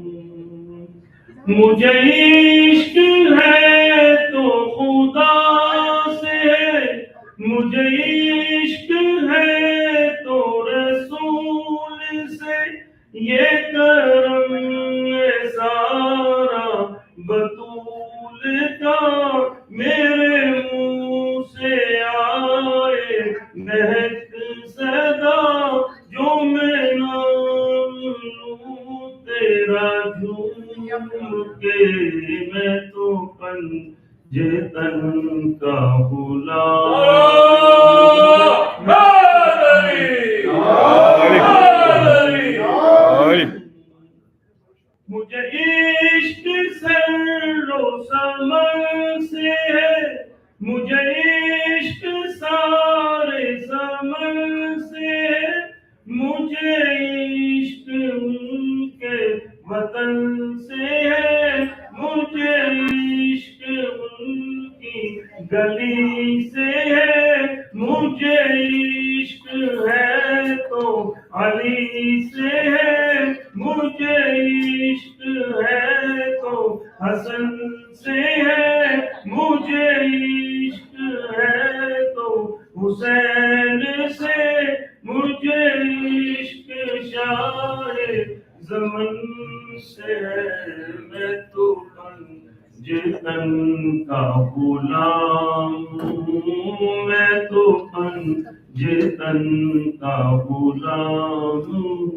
مجھے عشق ہے تو خدا سے، مجھے عشق ہے تو رسول سے، یہ کرم سارا بطول کا میرے منہ سے آئے مہک صدا جو میں کا غلام مجھے عشق سر و سمن سے ہے مجھے عشق سارے سمن سے ہے مجھے عشق ان کے وطن سے ہے مجھے عشق ان کی گلی سے ہے مجھے عشق ہے تو علی سے ہے مجھے عشق ہے تو حسن سے ہے مجھے عشق ہے تو حسین سے مجھے عشق شاہ زمن سے ہے میں تو پنجتن کا غلام ہوں میں تو پنجتن کا غلام ہوں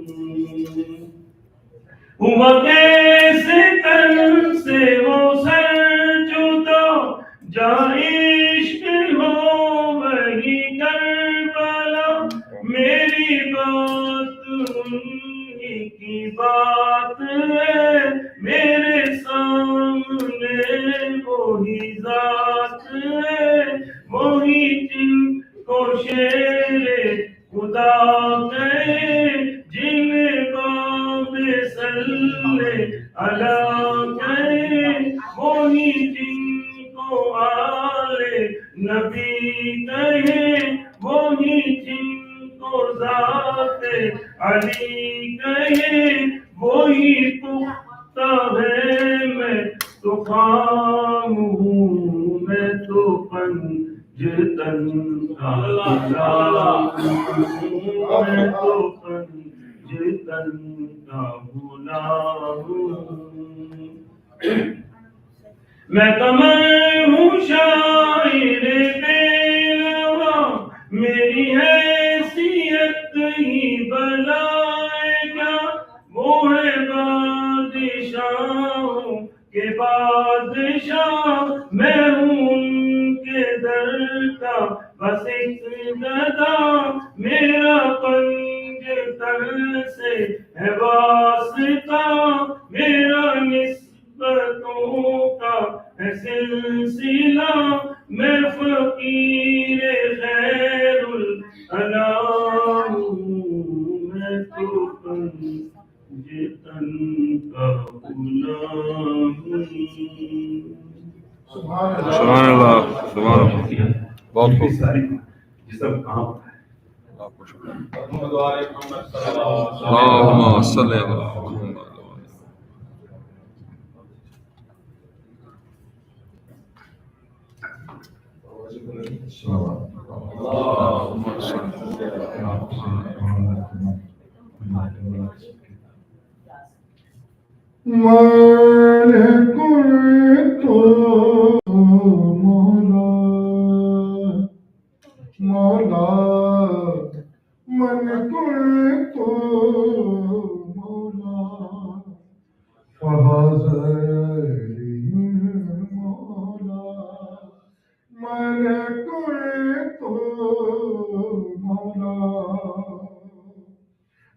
ہوا کیسے تن سے وہ سر جدا جہاں عشق ہو وہی کربلا میری بات انہی کی بات ہے میرے سامنے وہی ذات ہے وہی جن کو شیر خدا کہے جن باب صلی اللہ کہے وہی جن کو آل نبی کہے وہی جن کو ذات علی کہے وہی پختہ ہے میں تو خام ہوں میں تو پنجتن کا غلام ہوں میں تو پنجتن کا غلام ہوں میں قمر ہوں شاعر بینوا میری حیثیت ہی بلائے گا وہ ہے بادشاہوں کے بادشاہ میں ہوں ان کے در کا بس ایک گدا میرا پنجتن سے ہے واسطہ میرا نسبتوں کا ہے سلسلہ میں فقیر خیر الانام ہوں میں تو پنجتن کا غلام ہوں سبحان اللہ سبحان اللہ بہت خوب یہ سب کہاں آپ کو شکریہ اللہم صلی علی محمد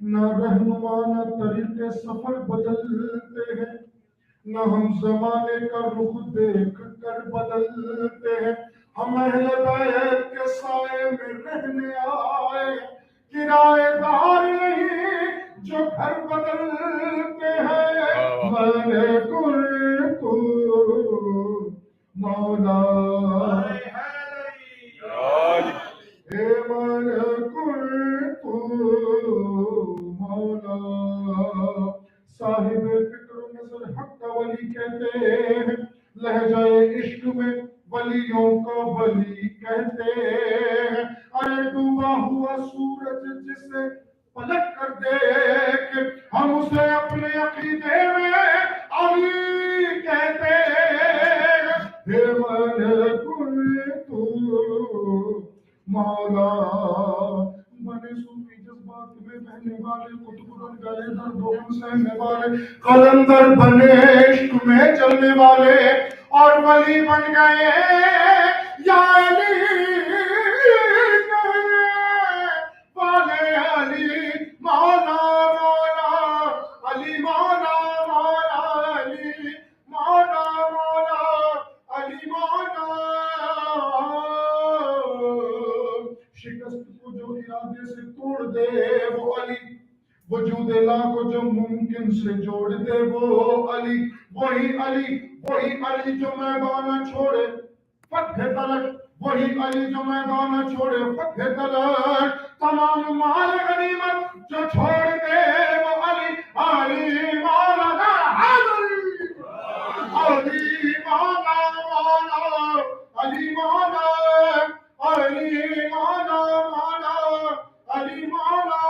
نہ رہنما نہ طریقے سفر بدلتے ہیں نہ ہم زمانے کا رخ دیکھ کر بدلتے ہیں ہم اہل بیت کے سائے میں رہنے آئے کرایہ دار نہیں جو گھر بدلتے ہیں میں نے تو مولا صاحب فکر و نظر حق کا ولی کہتے ہیں لہجہ عشق میں ولیوں کو ولی کہتے ہیں ارے ڈوبا ہوا سورج جسے پلٹ کر دیکھ ہم اسے اپنے عقیدے میں علی کہتے ہیں ہے من تو مولا بنے صوفی جذبات میں بہنے والے قطب بن گئے درد و غم سہنے والے قلندر بنے عشق میں چلنے والے اور ولی بن گئے ارادے سے توڑ دے وہ علی، وجود لا کو جو ممکن سے جوڑ دے وہ علی، وہی علی جو میدان چھوڑے فتح طلب، وہی علی جو میدان چھوڑے فتح طلب، تمام مال غنیمت جو چھوڑ دے وہ علی، علی مولانا علی، علی مولانا علی مولانا علی مولانا علی مولانا،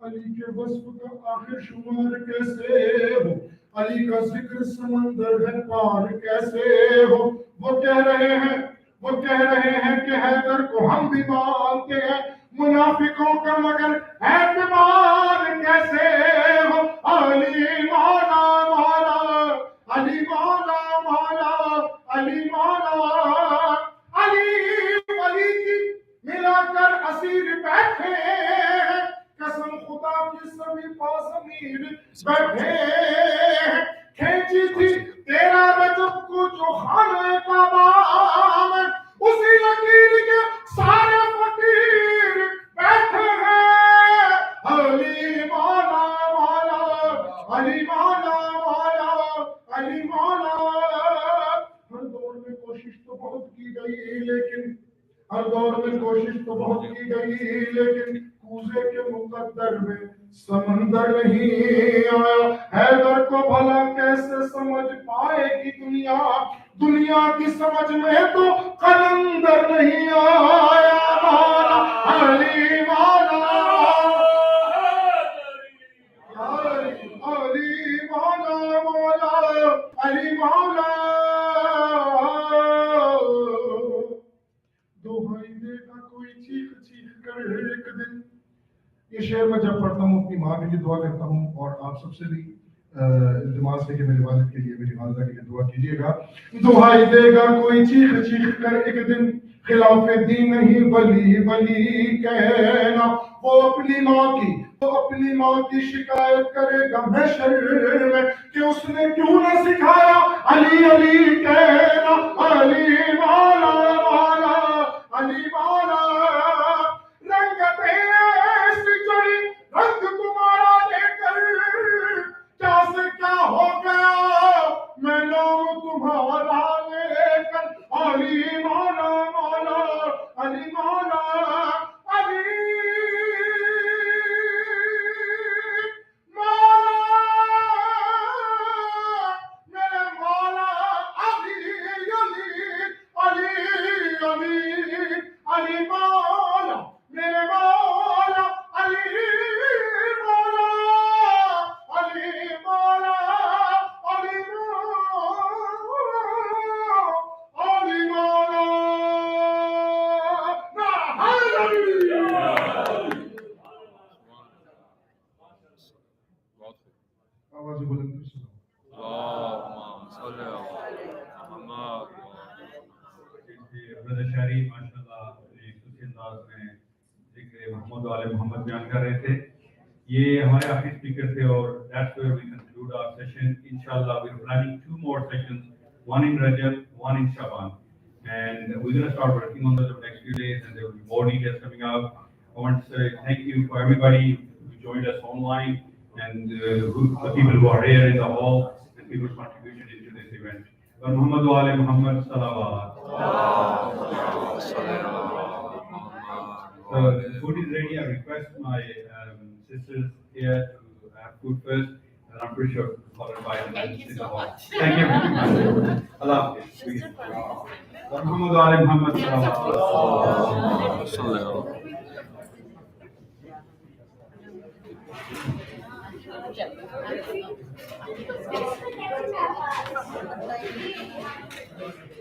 علی کے وصف کا آخر شمار کیسے ہو، علی کا ذکر سمندر ہے پار کیسے ہو، وہ کہہ رہے ہیں کہ حیدر کو ہم بھی مانتے ہیں، منافقوں کا مگر اعتبار کیسے ہو، علی مولا مولا علی مولا مولا علی مولا، علی علی کی ملا کر اسیر بیٹھے ہیں، قسم خدا کی سبھی پاس امیر بیٹھے ہیں، کھینچی تھی تیرا رجب کو جو خانہ کعبہ میں، اسی لکیر کے سارے فقیر بیٹھے ہیں، علی مولا مولا علی مولا مولا علی مولا، ہر دور میں کوشش تو بہت کی گئی لیکن کوزے کے مقدر میں سمندر نہیں آیا، حیدر کو بھلا کیسے سمجھ پائے گی دنیا کی سمجھ میں تو قلندر نہیں آیا، مولا علی مولا علی مولا مولا علی مولا، دہائی دے گا کوئی چیخ کر ایک دن، یہ شعر میں جب پڑھتا ہوں اپنی ماں کے لیے دعا کرتا ہوں، اور آپ سب سے بھی التماس ہے کہ میرے والد کے لیے میری والدہ کے لیے دعا کیجیے گا، دہائی دے گا کوئی چیخ کر ایک دن، خلاف دین نہیں ولی کہنا، وہ اپنی ماں کی شکایت کرے گا محشر میں کہ اس نے کیوں نہ سکھایا علی علی کہنا، علی مولا مولا علی مولا، رنگتیں ایسی چڑھی رنگ تمہارا لے کر، کیا سے کیا ہو گیا میں نام تمہارا لے کر، علی مولا مولا علی مولا علی آواز بلند کر سنو، حضرت شاعری ماشاءاللہ ایک دوسرے انداز میں ذکر محمد و آل محمد بیان کر رہے تھے، یہ ہمارے آخری اسپیکر تھے، اور that's where we conclude our session. Inshallah, we're planning 2 more sessions, one in Rajab, one in Shaban, and we're going to start working on those over the next few days, and there will be more details coming up. I want to say thank you for everybody who joined us online, and the people who are here in the hall, and people's contribution into this event. Muhammad wa ali Muhammad salawat. So the food is ready. I request my sisters here to have food first, and I'm pretty sure followed by the men in the hall. Thank you very much. Allah Hafiz. Muhammad wa ali Muhammad salawat. Thank you.